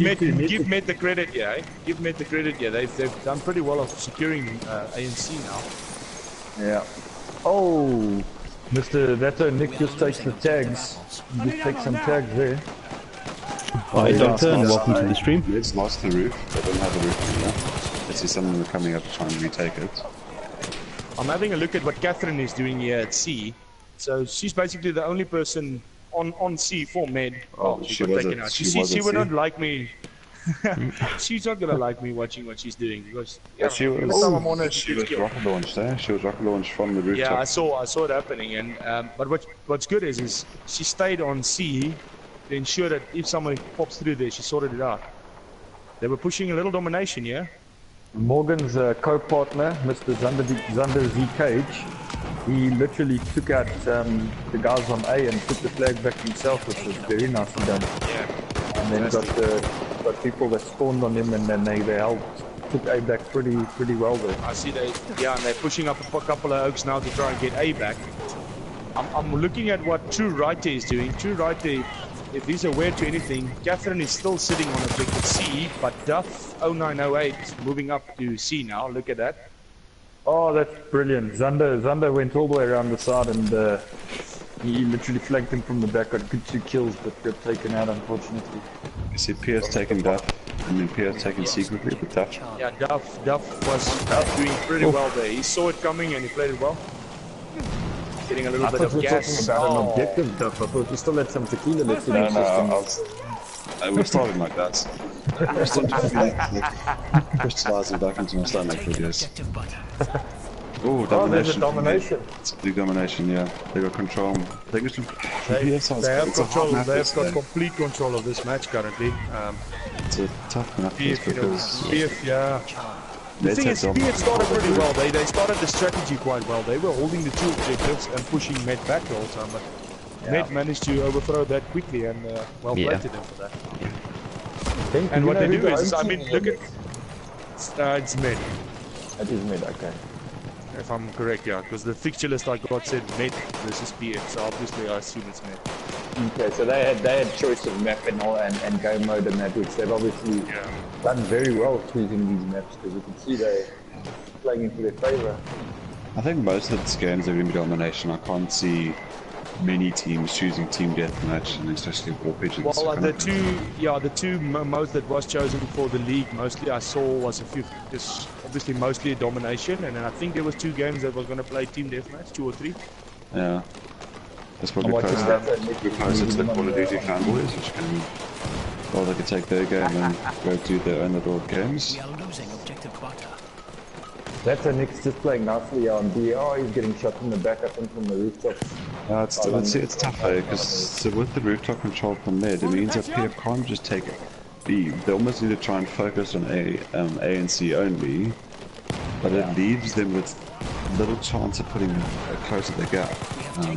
Med the credit, yeah. Eh? Give Med the credit, yeah. They've done pretty well of securing A and C now.
Yeah. Oh, Mr. Nick just takes the tags. You just take some tags there.
Hi, Doctor, and welcome to the stream.
It's lost the roof. They don't have the roof anymore. I see some of them are coming up to try and retake it.
I'm having a look at what Catherine is doing here at C. So she's basically the only person on C for Med.
Oh, she got taken out.
She would not like me She's not gonna like me watching what she's doing because
She
every time I'm on her,
was, she was rocket launched there. She was rocket launched from the rooftop.
yeah, I saw it happening, and but what's good is she stayed on C to ensure that if someone pops through there, she sorted it out. They were pushing a little domination, yeah.
Morgan's co-partner, Mr. Zander Z Cage, he literally took out the guys on A and took the flag back himself, which was very nicely done.
Yeah.
And then got people that spawned on him, and then they took A back pretty well there.
I see and they're pushing up a couple of oaks now to try and get A back. I'm looking at what True Writer is doing. True Writer, if he's aware to anything, Catherine is still sitting on objective C, but Duff 0908 is moving up to C now. Look at that.
Oh, that's brilliant. Zander went all the way around the side, and he literally flanked him from the back. Got good 2 kills, but got taken out, unfortunately.
You see Pierce taking Duff, and then Pierce taking secretly with Duff.
Yeah, Duff was doing pretty well there. He saw it coming and he played it well. Getting a little bit of gas.
About an objective, Duff. I thought you still had some tequila left in your system.
We're starting like that. We're starting crystallizing back into my stomach for years. Oh, domination.
Domination.
It's a big domination, yeah. They got control.
They have control. They've got complete control of this match currently.
It's a tough map because
yeah. The thing is, PF started pretty well. They started the strategy quite well. They were holding the 2 objectives and pushing Med back the whole time, but Med managed to overthrow that quickly, and well played to them for that. And what they do is, I mean, look at it's Med.
It is Med, okay.
If I'm correct, yeah, because the fixture list I got said Med versus PF, so obviously I assume it's Med.
Okay, so they had choice of map and all and game mode and that, which they've obviously done very well choosing these maps, because you can see they're playing into their favour.
I think most of the games are going to be domination. I can't see many teams choosing team deathmatch, and especially war pigeons.
Well, the two most that was chosen for the league mostly I saw was just obviously mostly a domination, and then I think there was 2 games that was going to play team deathmatch, 2 or 3.
Yeah. That's probably closer to the Call of Duty fanboys, which can, well, they could take their game and go do their own little games.
We are losing objective butter.
That's a Nick's just playing nicely on B. Oh, he's getting shot from the back, I think, from the rooftop.
It's tough though, because with the rooftop control from there, it means that PF can't just take B. They almost need to try and focus on A and C only, but it leaves them with little chance of putting close to the gap. I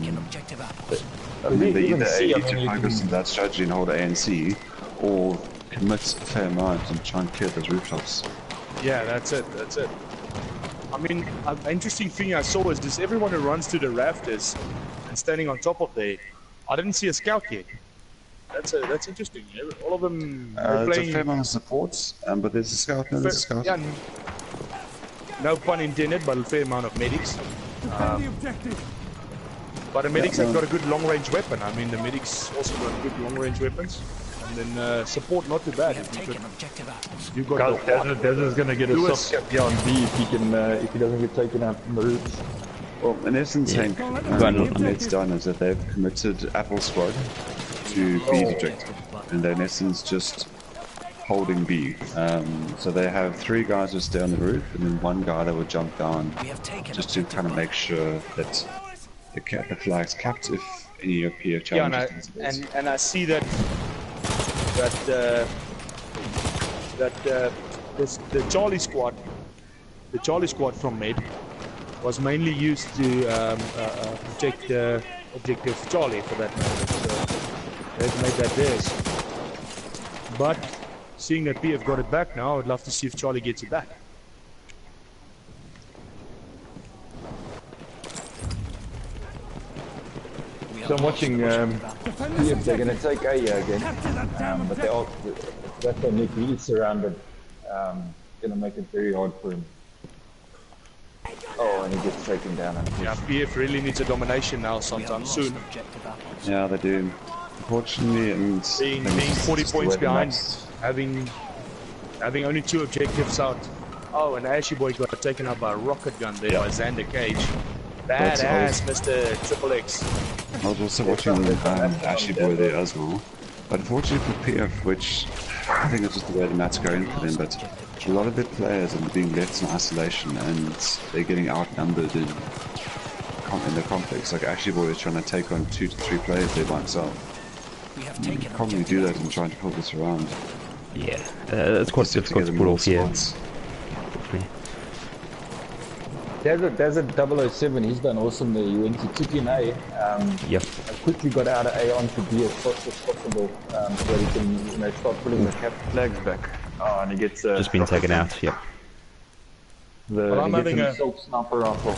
mean, they either need to focus on that strategy and hold A and C, or commit a fair amount and try and clear those rooftops.
Yeah, that's it. I mean, an interesting thing I saw is just everyone who runs to the rafters and standing on top of there. I didn't see a scout yet. That's interesting. All of them playing.
It's a fair amount of supports, but there's a scout. No, there's a scout.
Yeah, no pun intended, but a fair amount of medics. But the medics have got a good long-range weapon. I mean, the medics also got good long-range weapons. And then support not too bad. You got
Desert's gonna get a soft cap here on B if he doesn't get taken out from the roofs.
Well, in essence, Hank, what it's done is that they've committed Apple Squad to B's objective, and they're in essence just holding B. So they have 3 guys who stay on the roof, and then 1 guy that will jump down just to kind of make sure that the flag's capped if any of PF challenges.
Yeah, and I see that the Charlie squad from Med was mainly used to protect objective Charlie for that matter. So they've made that theirs. But seeing that PF got it back now, I'd love to see if Charlie gets it back.
So I'm watching PF, they're going to take A again, but that's why Nick, he's surrounded, going to make it very hard for him. Oh, and he gets taken down.
Yeah, PF really needs a domination now sometime soon.
Yeah, they do. Unfortunately, and
being 40 points behind, having only 2 objectives out. Oh, and Ashy Boy got taken out by a rocket gun there by Xander Cage. Badass, Mr. Triple X.
I was also watching Ashy Boy there as well. But unfortunately for PF, which I think it's just the way the mat's going for them, but a lot of their players are being left in isolation and they're getting outnumbered in the complex. Like actually always trying to take on 2 to 3 players there by himself. You probably do that and trying to pull this around.
Yeah, it's quite difficult to pull off, yeah.
There's a 007, he's done awesome there. He went to took in A,
Yep.
quickly got out of A onto B as fast as possible, so that he can start pulling the cap flags back. Oh, and he gets
Just been taken out, yep.
Well, I'm having a
sniper rifle.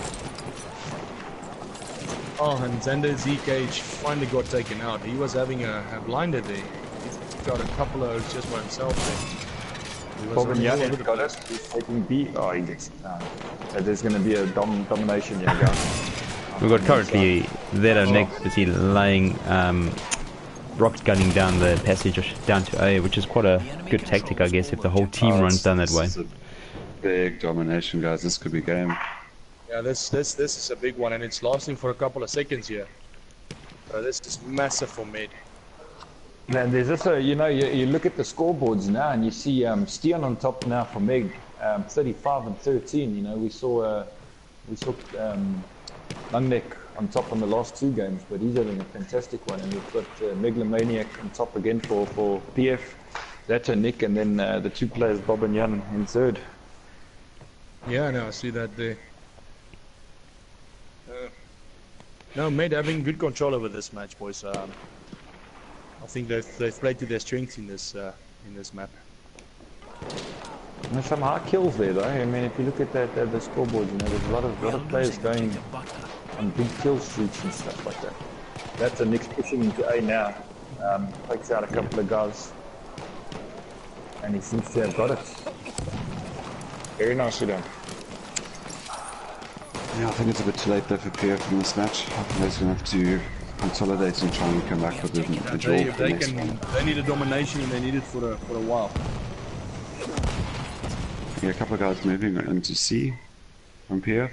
Oh, and Xander Z-Cage finally got taken out. He was having a blinder there. He's got a couple of just by himself there.
Robin Young has got it. He's taking B. Oh, he gets it down. So there's going to be a domination here, guys.
We've got currently Zeta Nick busy laying rocket gunning down the passage down to A, which is quite a good tactic, I guess, if the whole team runs down that way.
This is a big domination, guys. This could be game.
Yeah, this is a big one, and it's lasting for a couple of seconds here. So this is massive for mid.
And there's also, you look at the scoreboards now, and you see Stian on top now for Meg, 35 and 13. We saw Langnek on top on the last 2 games, but he's having a fantastic one. And we've got Megalomaniac on top again for PF. That's a Nick, and then the 2 players Bob and Jan in third.
Yeah, no, I see that there. No, mid having good control over this match, boys. I think they've played to their strengths in this map.
There's some hard kills there, though. I mean, if you look at the scoreboard, there's a lot of players going on big kill streaks and stuff like that. That's a Nick's pushing into A now. Takes out a couple of guys, and he seems to have got it. Very nicely done.
Yeah, I think it's a bit too late though for PF in this match. I think they're going to have to consolidate and try and come back with a draw.
They need a domination, and they need it for a while.
Yeah, a couple of guys moving into C from PF.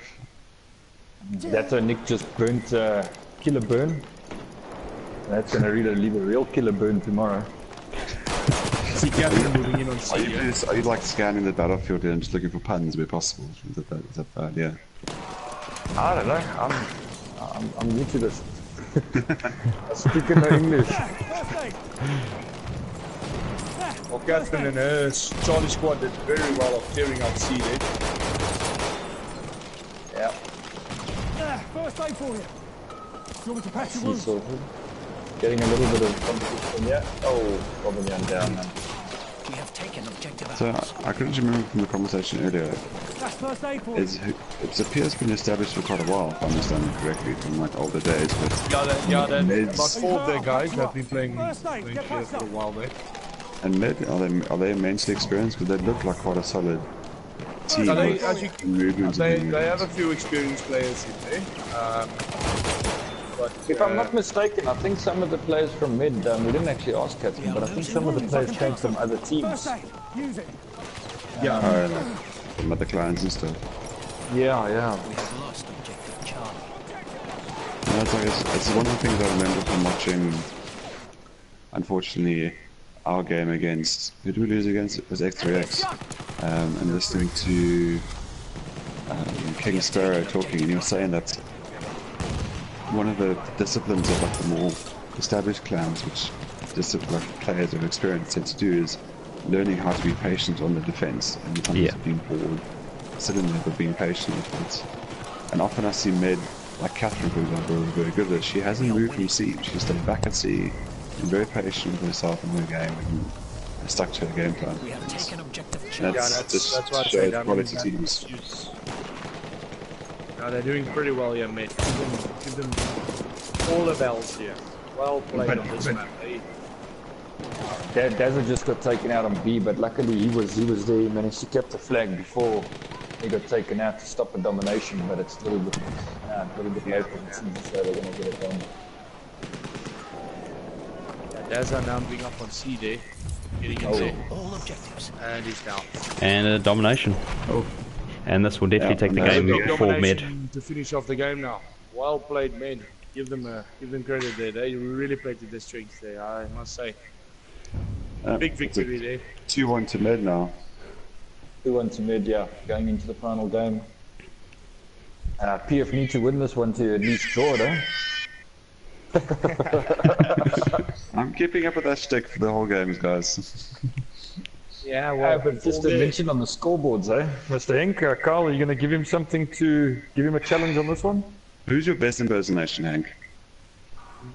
That's a Nick just burnt killer burn. That's going to really leave a real killer burn tomorrow.
See Gavin moving in on C.
Are you like scanning the battlefield and just looking for puns where possible? Is that bad? Yeah.
I don't know. I'm new to this. I speak no English.
Well, Catherine and her Charlie squad did very well of clearing out C there.
Yeah.
First aid for you. You want me to patch your wounds?
Getting a little bit of competition, yeah. Oh, Robin Young down now.
We have taken objective.
So I couldn't remember from the conversation earlier.
That's first aid for you.
It's a peer's been established for quite a while, if I understand it correctly, from like older days. But
about 4 of their guys have been playing here for a while there.
And Mid, are they immensely experienced? Because they look like quite a solid team.
They have a few experienced players in there. But,
if I'm not mistaken, I think some of the players from Mid, we didn't actually ask Catherine, but I think some of the players came from other teams.
Use it.
yeah,
Like from other clients and stuff.
Yeah.
We have lost objective Charlie.
It's one of the things I remember from watching, unfortunately, our game against, who did we lose against? It was X3X. And listening to King Sparrow talking, and he was saying that one of the disciplines of like the more established clans, which like players of experience tend to do, is learning how to be patient on the defense and sometimes being bored, sitting there but being patient with it. And often I see mid, like Catherine for example, is very good at it. She hasn't moved from C, she stayed back at C, and very patient with herself and her game, and stuck to her game plan.
We have taken objective Charlie.
That's
why I
shows
say that.
quality teams.
No, they're doing pretty well here, mate. Give them all the bells here. Well played on this map.
Dazzle just got taken out on B, but luckily he was there. He managed to keep the flag before he got taken out to stop a domination, but it's a little bit late for the team, so they're going to get it done.
Dazzle now moving up on C there. Getting in there.
All objectives.
And he's down.
And a domination. Oh. And this will definitely take the game for Mid.
To finish off the game now. Well played, Mid. Give them credit there. They really played to their strengths there, I must say. Big victory there.
2-1 to mid now.
2-1 to mid, yeah, going into the final game. PF need to win this one to at least draw it, eh?
I'm keeping up with that shtick for the whole games, guys.
Yeah, well,
but just a mention on the scoreboards, eh? Mr. Henk, Carl, are you going to give him something to give him a challenge on this one?
Who's your best impersonation, Hank?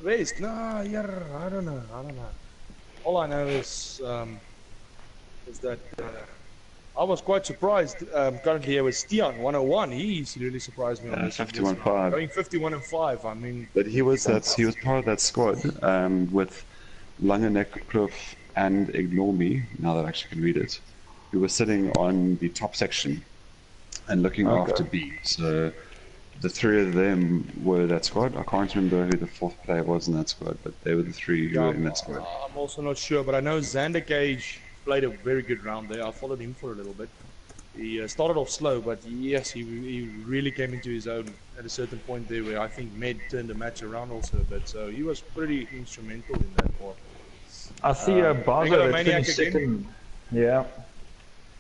Best? No, yeah, I don't know. All I know is that I was quite surprised. Currently here with Stian 101. He's really surprised me on this.
51-5.
Going 51-5. I mean,
But he was part of that squad with Langenek, Kloof, and Ignore Me. Now that I actually can read it, who was sitting on the top section and looking after B. So the three of them were that squad. I can't remember who the fourth player was in that squad, but they were the three who were in that squad.
I'm also not sure, but I know Xander Cage played a very good round there. I followed him for a little bit. He started off slow, but yes, he really came into his own at a certain point there where I think Med turned the match around also a bit. So he was pretty instrumental in that part.
I see Bazo that finished second. Yeah.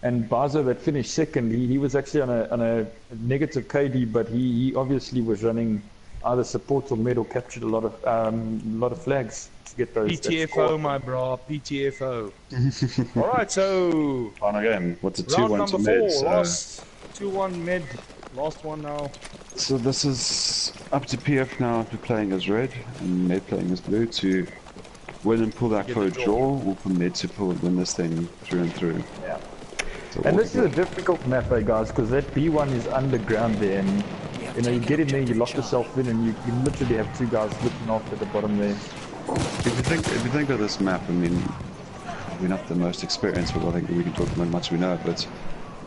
And Bazo that finished second, he was actually on a negative KD, but he obviously was running either support or mid or captured a lot of flags to get those.
PTFO, my bro, PTFO. All right, so
final game. What's a 2-1 to
round number
mid?
4, last 2-1 mid, last one now.
So this is up to PF now to playing as red and mid playing as blue to win and pull that for a draw, or for mid to win this thing through and through.
Yeah. So and this is a difficult map, guys, because that B1 is underground there, and you get in there, you lock yourself in, and you literally have two guys looking after the bottom there.
If you think of this map, I mean, we're not the most experienced, but I think we can talk about how much we know. But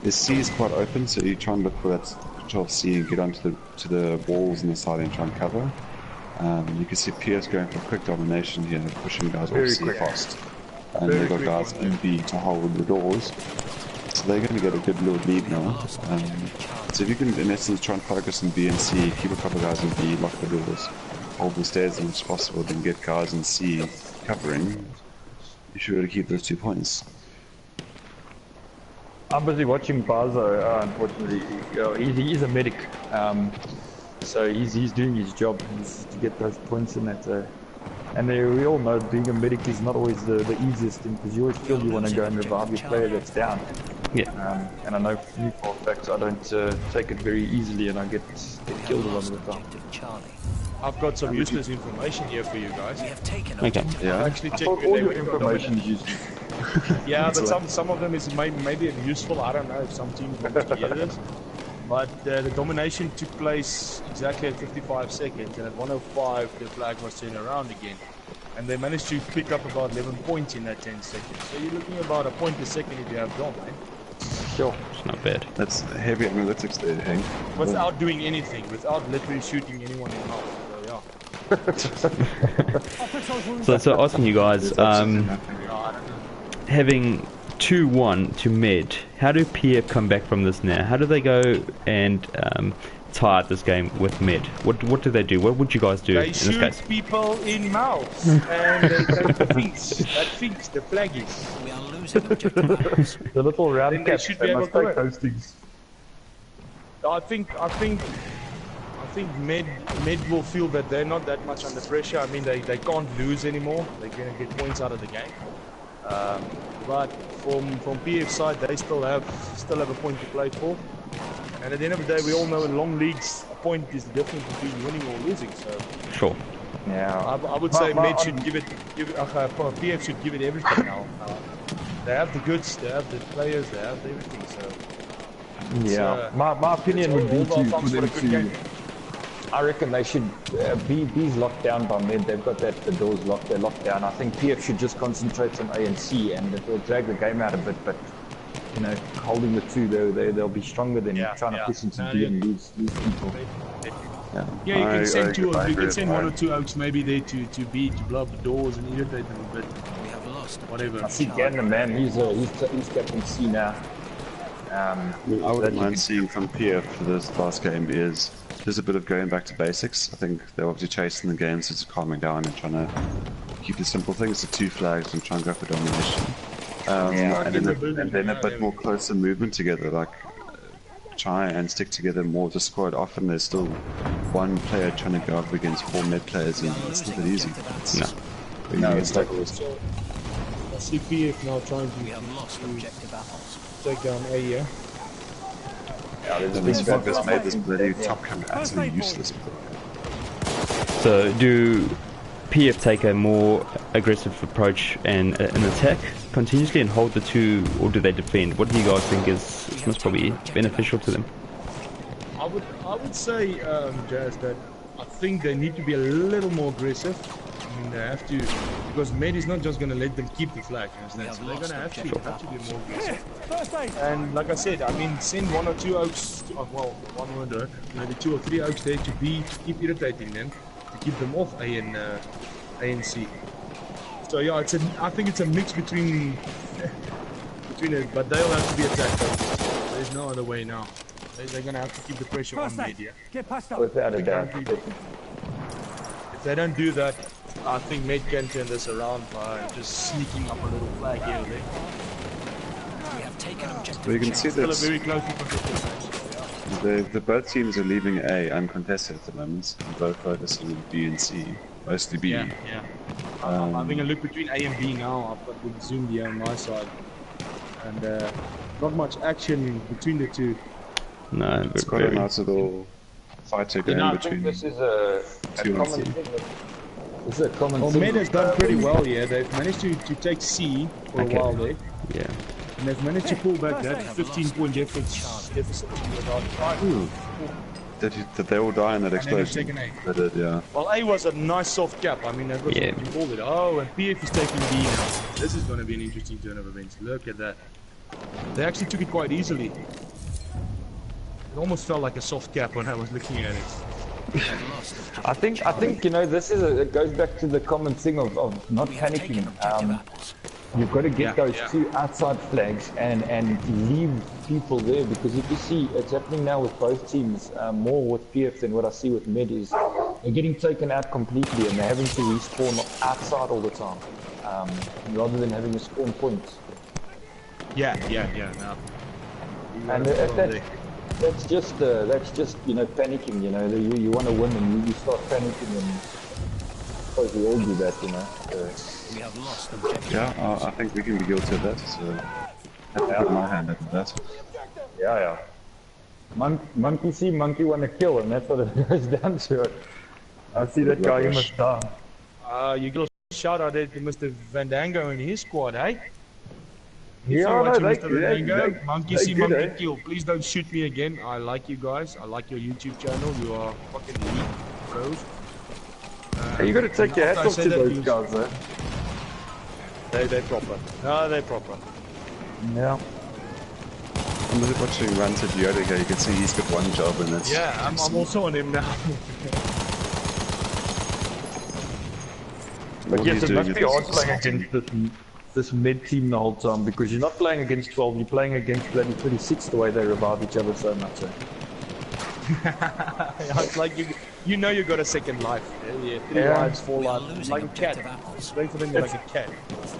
the C is quite open, so you try and look for that control C and get onto the walls on the side and try and cover. You can see PS going for quick domination here, pushing guys off C fast, and they've got guys in B to hold the doors. So they're going to get a good little lead now. So if you can, in essence, try and focus on B and C, keep a couple of guys in B, lock the doors, hold the stairs as much as possible, then get guys in C covering, you should be able to keep those 2 points.
I'm busy watching Bazo, unfortunately. He's a medic, so he's doing his job to get those points in that. And we all know being a medic is not always the easiest thing, because you always feel you want to go and revive your player that's down.
Yeah.
And I know for me, for facts, I don't take it very easily, and I get killed a lot of the time.
I've got some useless information here for you guys.
Okay.
Yeah.
Actually, check
all your information is useless.
Yeah, but some of them is maybe useful. I don't know if some teams want to hear this. But the domination took place exactly at 55 seconds, and at 105 the flag was turned around again. And they managed to pick up about 11 points in that 10 seconds. So you're looking about a point a second if you have dom, eh?
Sure.
It's not bad.
That's heavy analytics there, Hank.
Without doing anything, without literally shooting anyone in the mouth. So,
So asking you guys, having 2-1 to mid, how do PF come back from this now? How do they go and tie this game with mid? What do they do? What would you guys do in this case?
They shoot people in mouths and they take the fins. That fins, the flaggies.
We are losing objectives.
The little round
Then they
caps,
should be
they
able
must
to
take
do it.
those things.
I think Med will feel that they're not that much under pressure. I mean, they can't lose anymore. They're going to get points out of the game. But from PF's side, they still have a point to play for. And at the end of the day, we all know in long leagues, a point is the difference between winning or losing. So
Sure.
Yeah.
I would say Med should give it. PF should give it everything now. They have the goods, they have the players, they have everything. So
Yeah. My opinion would be for them to. I reckon they should B's locked down by mid. They've got the doors locked. They're locked down. I think PF should just concentrate on A and C, and it will drag the game out a bit. But holding the two, they'll be stronger than trying to push into B and lose people.
Yeah, you can send two. You can send one or two outs maybe there to B to blow up the doors and irritate them a bit.
We have lost.
Whatever.
I see Gander, man. He's captain C now.
I wouldn't mind seeing from PF for this last game is just a bit of going back to basics. I think they're obviously chasing the game, so it's calming down and trying to keep the simple things to 2 flags and try and go for domination. And then a bit more closer movement together, like try and stick together more as a squad. Often there's still one player trying to go up against 4 mid players, and it's not that easy.
No, it's like
I see PF now trying to take down A, yeah?
This fog has made this bloody top camera absolutely useless.
So do PF take a more aggressive approach and an attack continuously and hold the 2, or do they defend? What do you guys think is most probably beneficial to them?
I would say, Jazz, that I think they need to be a little more aggressive. I mean, they have to, because Med is not just going to let them keep the flag, you understand? So they're going to have to be more aggressive. And like I said, I mean, send 1 or 2 oaks, well, 1 or maybe 2 or 3 oaks there to keep irritating them, to keep them off A and C. So yeah, I think it's a mix between it, but they'll have to be attacked. There's no other way now. They're going to have to keep the pressure on Med, yeah?
Get past that.
without a doubt.
If they don't do that, I think Med can turn this around by just sneaking up a little flag here or there.
We have taken objective.
But you can see
Still a
that
very closely contested.
the both teams are leaving A uncontested at the moment, and both focusing on B and C, mostly B.
Yeah. I'm having a look between A and B now. I've got the zoom here on my side, and not much action between the two.
No,
It's quite a nice little fight going
I think
between
this is a
2 and
common
C.
thing. This is a common
Well,
thing.
Med has done pretty well here. They've managed to take C for a while there,
Yeah.
and they've managed to pull back that 15-point deficit without fighting.
Did they all die in that
And then they've
explosion?
taken A.
They did, yeah.
Well, A was a nice soft cap. I mean, that was
Yeah.
what you called it. Oh, and PF is taking B now. This is going to be an interesting turn of events. Look at that. They actually took it quite easily. It almost felt like a soft cap when I was looking at it.
I think you know, this is it goes back to the common thing of not panicking. You've got to get those 2 outside flags and leave people there, because if you see it's happening now with both teams, more with PF than what I see with Med is they're getting taken out completely and they're having to respawn outside all the time, rather than having a spawn point.
Yeah, no.
And that's just you know, panicking. You know, you want to win and you start panicking, and I suppose we all do that, you know.
We have lost objective.
Yeah, I think we can be guilty of that, so that's out of my hand at that.
Yeah. Monkey see, monkey want to kill, and that's what it goes down to. I see that guy, he must die.
You got a shout out there to Mr. Vandango and his squad, eh?
Yeah, no, they
Monkey see, monkey kill. Please don't shoot me again. I like you guys. I like your YouTube channel. You are fucking elite bros.
Hey, you got to take your hats off to those guys, though.
They're proper. No, they're proper.
Yeah.
I'm just watching Ranted Yoda here, you can see he's got one job and that's...
Yeah, I'm also on him now.
But yes, it must be hard playing against this mid team the whole time, because you're not playing against 12, you're playing against bloody 36 the way they revive each other so much.
Yeah, it's like you know you got a second life. Yeah, 3 lives, 4 lives, like a cat. Wait for them like a cat.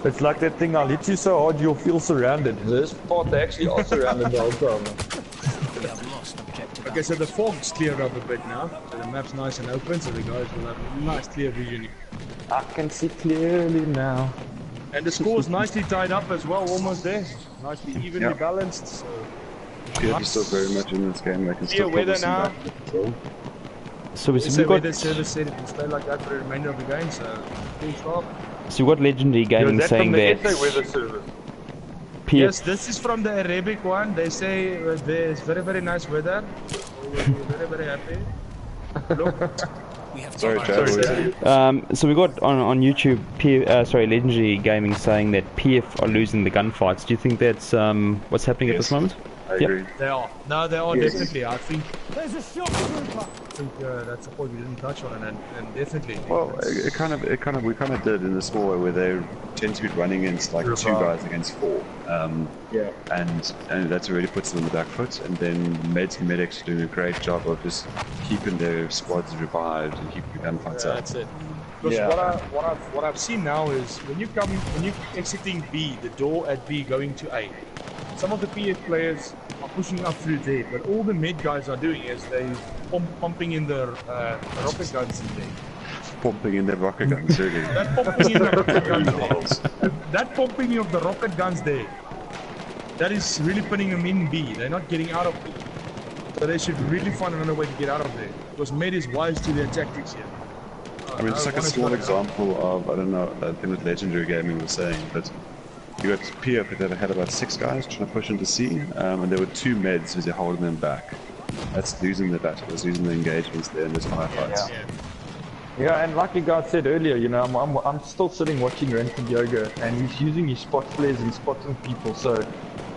It's like that thing, I'll hit you so hard you'll feel surrounded. This part they actually are surrounded the whole time.
We have lost objective.
Okay, so the fog's cleared up a bit now, so the map's nice and open, so the guys will have nice clear vision.
I can see clearly now.
And the score's nicely tied up as well, almost there. Nicely evenly balanced. So
Yeah, he's still very much in this game, they can still
weather
cover
now.
some back.
So
It's
we
a
got
weather service said it will stay like that for the remainder of the game, so full stop.
so we got Legendary Gaming saying that PF
Yes, this is from the Arabic one. They say there's very, very nice weather. We're very, very happy. Look.
We have
Sorry,
taken
Chad.
so we got on YouTube Legendary Gaming saying that PF are losing the gunfights. Do you think that's what's happening at this moment?
I agree.
They are. No, they are definitely. I think
There's a shock trooper.
that's a point we didn't touch on, and definitely.
Well, we kind of did in the small way where they tend to be running against like 2 guys against 4. And that's already puts them on the back foot. And then Meds and Medics are doing a great job of just keeping their squads revived and keeping the gunfights up.
That's it. Because
Yeah.
what I've seen now is when you're exiting B, the door at B going to A, some of the PF players are pushing up through there, but all the mid guys are doing is they pumping in the rocket guns in there.
Pumping in the rocket guns, really.
That pumping in the rocket guns there, that pumping of the rocket guns there, that is really putting them in B. They're not getting out of B. So they should really find another way to get out of there. Because mid is wise to their tactics here.
I mean, just like a small example of, I don't know, I think what Legendary Gaming was saying, but you got PF that had about 6 guys trying to push into C, and there were 2 meds busy holding them back. That's losing the battles, losing the engagements there in this firefights.
Yeah, and like you guys said earlier, you know, I'm still sitting watching Rented Yoga, and he's using his spot flares and spotting people, so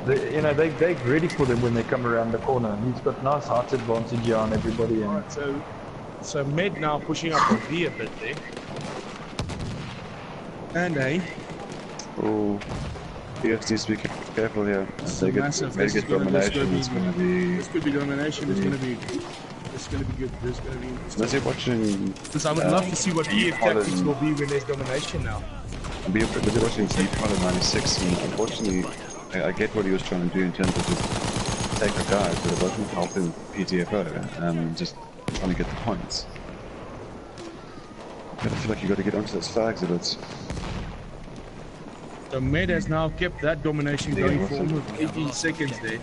you know, they're ready for them when they come around the corner. He's got nice height advantage here on everybody. And
Alright, so mid now pushing up on B a bit there. And A.
Oh, PF needs to be careful here. They get domination, it's going to be...
This could be domination, it's going to be good. This is going to be interesting.
Was he watching...
Because I would love to see what PF tactics will be when there's domination now.
Was he watching Deep Holland 96, and unfortunately, I get what he was trying to do in terms of just take the guys, but it wasn't helping PTFO, just trying to get the points. But I feel like you got to get onto those flags a bit.
So Med has now kept that domination going for almost 18 seconds there.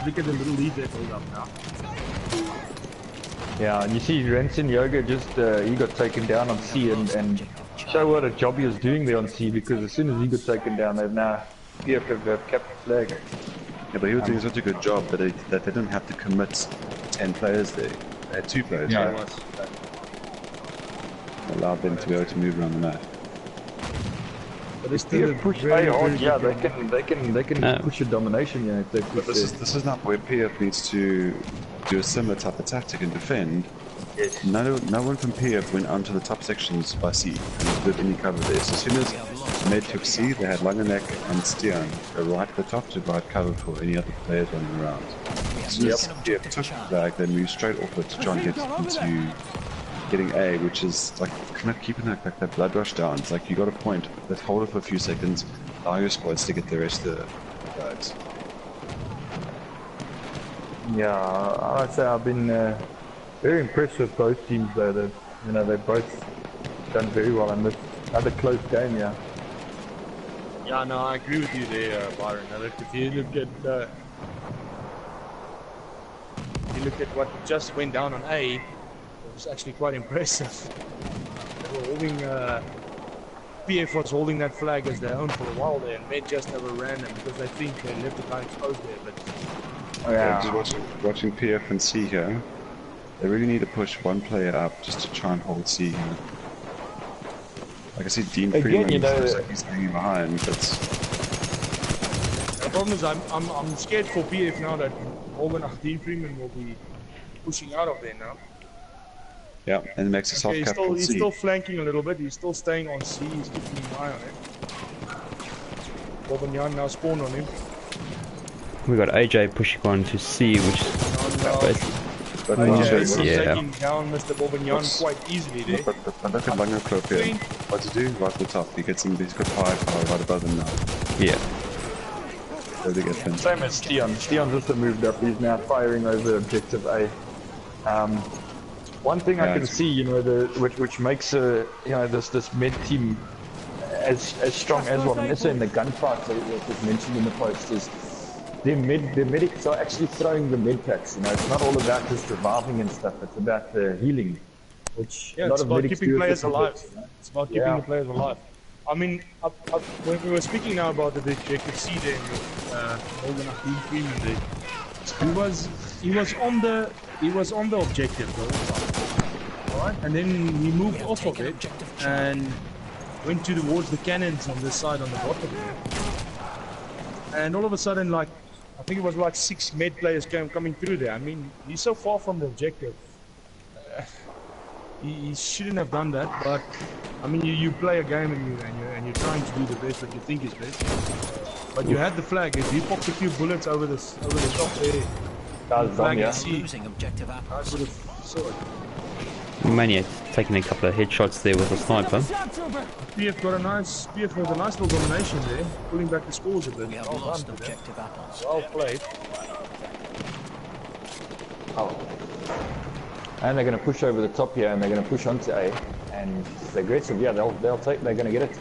Look at the little lead they built up now.
yeah, and you see Renson Yoga just, he got taken down on C, and show what a job he was doing there on C, because as soon as he got taken down, they've now PF have kept the flag.
Yeah, but he was doing such a good job that they didn't have to commit 10 players there. They had 2 players.
Yeah,
right? Allowed them to be able to move around the map.
But it's still
PF push A hard, yeah, they can push a domination, yeah, if they push
This is not where PF needs to do a similar type of tactic and defend.
Yes.
No one from PF went onto the top sections by C and did any cover there. So as soon as Med took C, they had Langenek and Stian go right at the top to provide cover for any other players running around. As soon as PF took the flag, they moved straight off it to try and get into getting A, which is like kind of keeping that blood rush down. It's like you got a point, let's hold it for a few seconds, allow your squads to get the rest of the flags.
Yeah, I'd say I've been very impressed with both teams though. They've both done very well in this other close game, yeah.
Yeah, no, I agree with you there, Byron. If you look at what just went down on A, it was actually quite impressive. They were holding, PF was holding that flag as their own for a while there, and Med just never ran them because they think they left the guy exposed there. But
Just watching PF and C here, they really need to push one player up just to try and hold C here. Like I see Dean Freeman, looks like he's hanging behind, but...
The problem is I'm scared for PF now that Dean Freeman will be pushing out of there now.
Yeah, and it makes a soft cap for
He's
C.
still flanking a little bit, he's still staying on C, he's keeping an eye on him. Bobignan now spawned on him.
We got AJ pushing on to C, which is
AJ
yeah.
taking down Mr. Bobignan quite easily there.
But look at Langenklopp here. What to do? Right at the top. He's got firepower right above him now.
Yeah.
Where they get him.
Same as Stian. Stian's also moved up. He's now firing over objective A. One thing I can see, you know, which makes this mid team as strong as well. And also in the gunfights that was mentioned in the post is their medics are actually throwing the med packs. You know, it's not all about just reviving and stuff. It's about healing, which a lot
it's
of
about
medics
keeping
do.
players alive. It's about keeping
Yeah.
the players alive. I mean, when we were speaking now about the objective C there, Holden Dean Freeman there, he was on the objective though. Alright, and then he moved off of it and went towards the cannons on this side on the bottom there. And all of a sudden, like, I think it was like 6 med players coming through there. I mean, he's so far from the objective. He shouldn't have done that, but I mean, you play a game and you're trying to do the best that you think is best. But you had the flag. If you popped a few bullets over the top there, the flag at sea,
Losing objective
I would have saw it.
Maniac taking a couple of headshots there with a sniper.
PF got a nice, PF with a nice little domination there, pulling back the scores a bit.
We have
Well
lost
done,
objective apples.
well played.
And they're going to push over the top here, and they're going to push onto A. And they're aggressive. Yeah, they'll take. They're going to get it.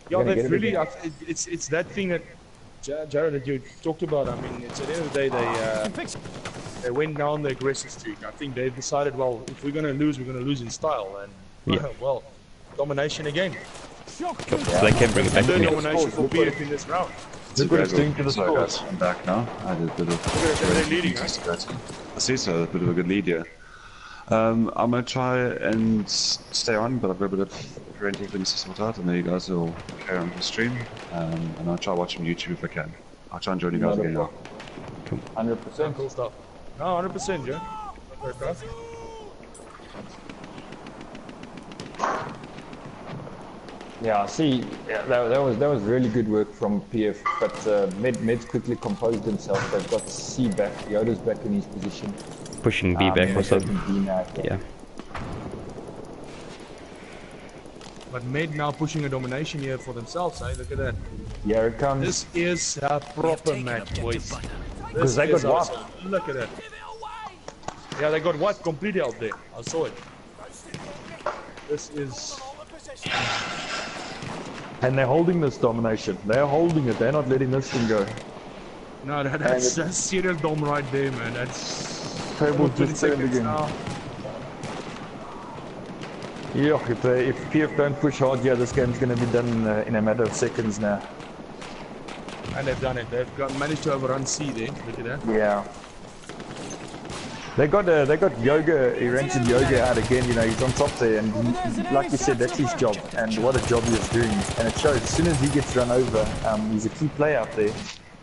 Yeah,
They're gonna
they've
get it
really.
again.
It's that thing that Jared that you talked about. I mean, it's at the end of the day they went down the aggressive streak. I think they decided, well, if we're going to lose, we're going to lose in style. And well, domination again.
So they can bring it back
Third
again.
domination for PF in this round.
Look what it's doing to the scores.
I'm back now. I did a bit of...
They're leading, huh?
I see so, a bit of a good lead here. I'm going to try and stay on, but I've got a bit of parental things to sort out, and then you guys will carry on the stream. And I'll try watching YouTube if I can. I'll try and join you guys again now.
100%.
Cool stuff. No, 100%, Joe. Okay.
Yeah, see, that was really good work from PF, but Med's quickly composed himself. They've got C back, Yoda's back in his position.
Pushing B back or
so.
something. Yeah.
But Med now pushing a domination here for themselves, eh? Look at that.
Here it comes.
This is a proper match, boys.
Because they got wiped.
Look at that. Yeah, they got wiped completely out there. I saw it. This is...
And they're holding this domination. They're holding it. They're not letting this thing go.
No, that's serial dom right there, man. That's...
Table just turned again.
Now.
Yeah, if PF don't push hard, yeah, this game's going to be done in a matter of seconds now.
And they've done it. They've managed to overrun C there. Look at that.
Yeah. They got Yoga, Erented Yoga out again, you know, he's on top there, and like you said, that's his job, and what a job he is doing. And it shows, as soon as he gets run over, he's a key player up there,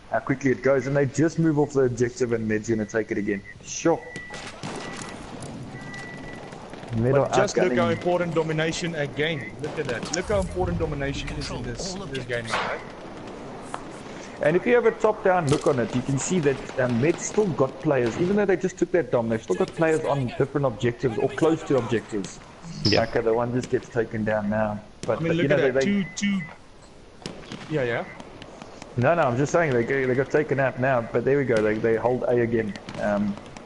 how quickly it goes, and they just move off the objective, and Med's going to take it again. Sure.
But just look how important domination again. Look at that. Look how important domination is in this game, right?
And if you have a top-down look on it, you can see that Med's still got players, even though they just took that dom, they've still got players on different objectives or close to objectives.
Yeah.
Like the one just gets taken down now. But
I mean, look at that. Two. Yeah.
No, I'm just saying they got taken out now. But there we go. They hold A again.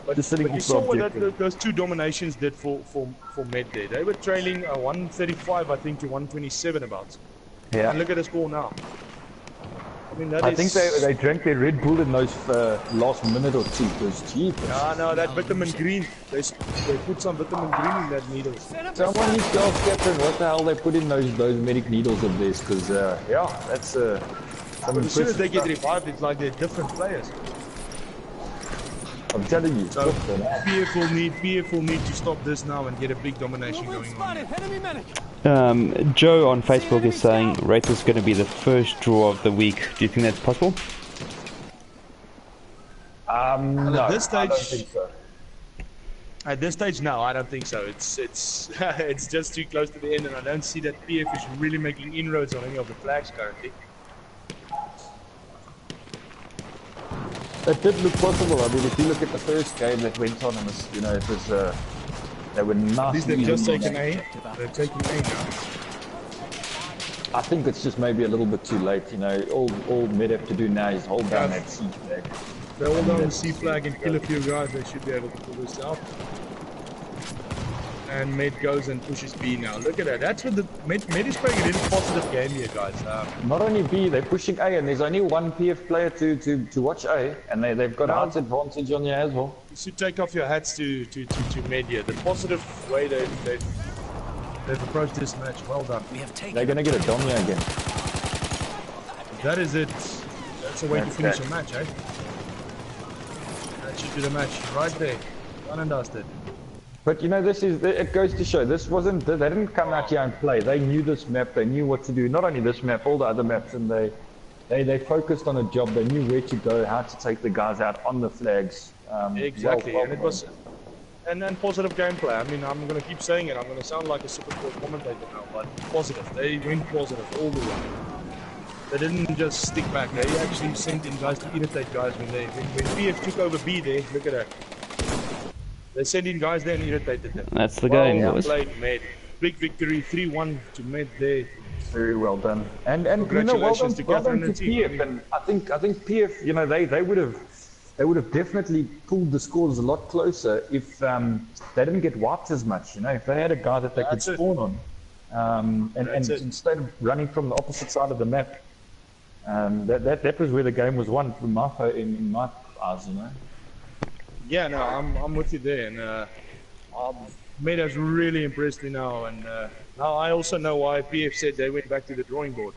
But
just sitting
you saw what those two dominations did for Med there. They were trailing 135, I think, to 127 about.
Yeah.
And look at the score now. I mean,
I think they drank their Red Bull in those last minute or two. Because gee.
No, that vitamin green. They put some vitamin green in that needle.
Someone needs to ask Captain what the hell they put in those medic needles of theirs. Because yeah, that's
as soon as they get revived, it's like they're different players.
I'm telling you.
So PF will need to stop this now and get a big domination going on.
Joe on Facebook is saying Wraith is going to be the first draw of the week. Do you think that's possible?
No,
at this stage,
I don't think so.
At this stage, no, I don't think so. It's it's just too close to the end, and I don't see that PF is really making inroads on any of the flags currently.
It did look possible. I mean, if you look at the first game that went on, and you know, it was they were nasty.
At least they've just taken A. They've taken A now.
I think it's just maybe a little bit too late. You know, all Med have to do now is hold down that C flag.
They hold down the C flag and kill a few guys. They should be able to pull this out. And Med goes and pushes B now. Look at that. That's what the Med is playing a really positive game here, guys.
Not only B, they're pushing A, and there's only one PF player to watch A, and they've got an advantage on you as well.
You should take off your hats to Med here. The positive way they've approached this match. Well done.
They're going to get a dom here again.
That is it. That's a way to finish a match, eh? That should be the match right there. Done and dusted.
But you know, it goes to show, they didn't come out here and play. They knew this map, they knew what to do. Not only this map, all the other maps, and they focused on a job. They knew where to go, how to take the guys out on the flags.
Exactly, and it was, and then positive gameplay. I mean, I'm going to keep saying it. I'm going to sound like a super cool commentator now, but positive. They went positive all the way. They didn't just stick back. They actually sent in guys to irritate guys when PF took over B there. Look at that. They sent in guys there and irritated them.
That's the
Well
game, boys.
played, Med. Big victory, 3-1 to Med there.
Very well done. And you know, well done,
Congratulations to
well done
Catherine
to
and team.
PF. And I think PF, you know, they would have definitely pulled the scores a lot closer if they didn't get wiped as much. You know, if they had a guy that they could spawn on, and instead of running from the opposite side of the map, that was where the game was won in my eyes. You know.
Yeah, no, I'm with you there, and Med has really impressed me now, and now I also know why PF said they went back to the drawing board.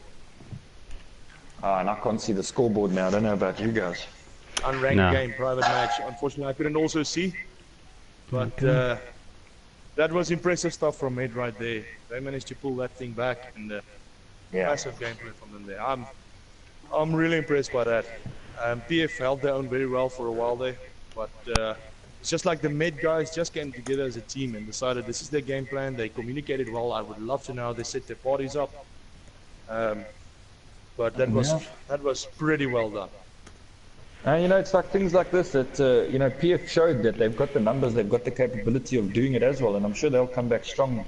And I can't see the scoreboard now. I don't know about you guys.
Unranked game, private match. Unfortunately, I couldn't also see, but that was impressive stuff from Med right there. They managed to pull that thing back, and massive gameplay from them there. I'm really impressed by that. PF held their own very well for a while there, but it's just like the Med guys just came together as a team and decided this is their game plan. They communicated well. I would love to know how they set their parties up, but that was pretty well done.
You know, it's like things like this that, you know, PF showed that they've got the numbers, they've got the capability of doing it as well, and I'm sure they'll come back strong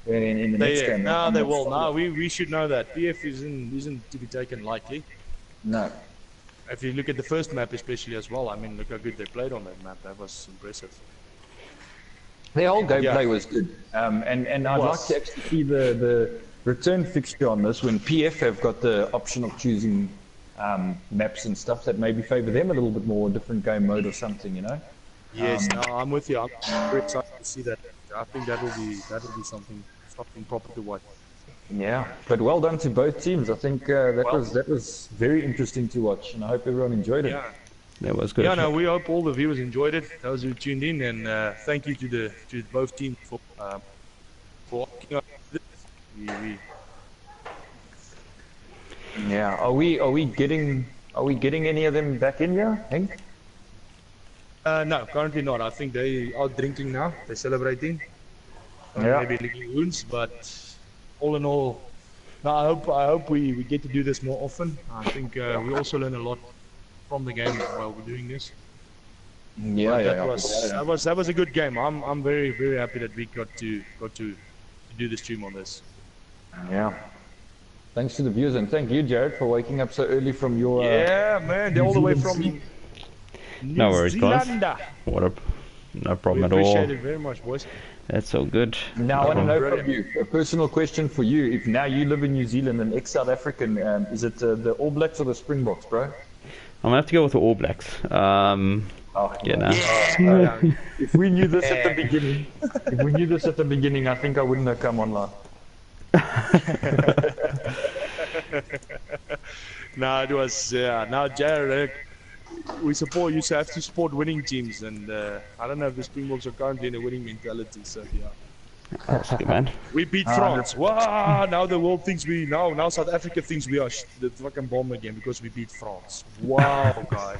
in the next game.
No, they will. No, we should know that. PF isn't to be taken lightly.
No.
If you look at the first map especially as well, I mean, look how good they played on that map. That was impressive.
Their whole gameplay was good. And I'd like to actually see the return fixture on this when PF have got the option of choosing maps and stuff that maybe favor them a little bit more, a different game mode or something, you know?
Yes, no, I'm with you. I'm very excited to see that. I think that'll be something proper to watch.
Yeah, but well done to both teams. I think that was very interesting to watch, and I hope everyone enjoyed it.
Yeah,
That was good.
yeah. No, we hope all the viewers enjoyed it. Those who tuned in, and thank you to both teams for watching us.
Yeah, are we getting any of them back in here, Henk?
No, currently not. I think they are drinking now. They're celebrating. Maybe licking wounds, but all in all, no, I hope we get to do this more often. I think we also learn a lot from the game while we're doing this. That was a good game. I'm very happy that we got to do the stream on this.
Yeah. Thanks to the viewers, and thank you, Jared, for waking up so early from your.
Yeah, man, they're all the way from.
No worries, guys. No problem at all.
Appreciate it very much, boys.
That's all good.
Now I want to know from you, a personal question for you. If now you live in New Zealand and ex-South African, is it the All Blacks or the Springboks, bro?
I'm gonna have to go with the All Blacks.
If we knew this at the beginning, I think I wouldn't have come online.
No, it was now Jared. We support. You have to support winning teams, and I don't know if the Springboks are currently in a winning mentality. So yeah.
That's good, man.
We beat France. Wow! Now the world thinks now South Africa thinks we are the fucking bomb again because we beat France. Wow, guy.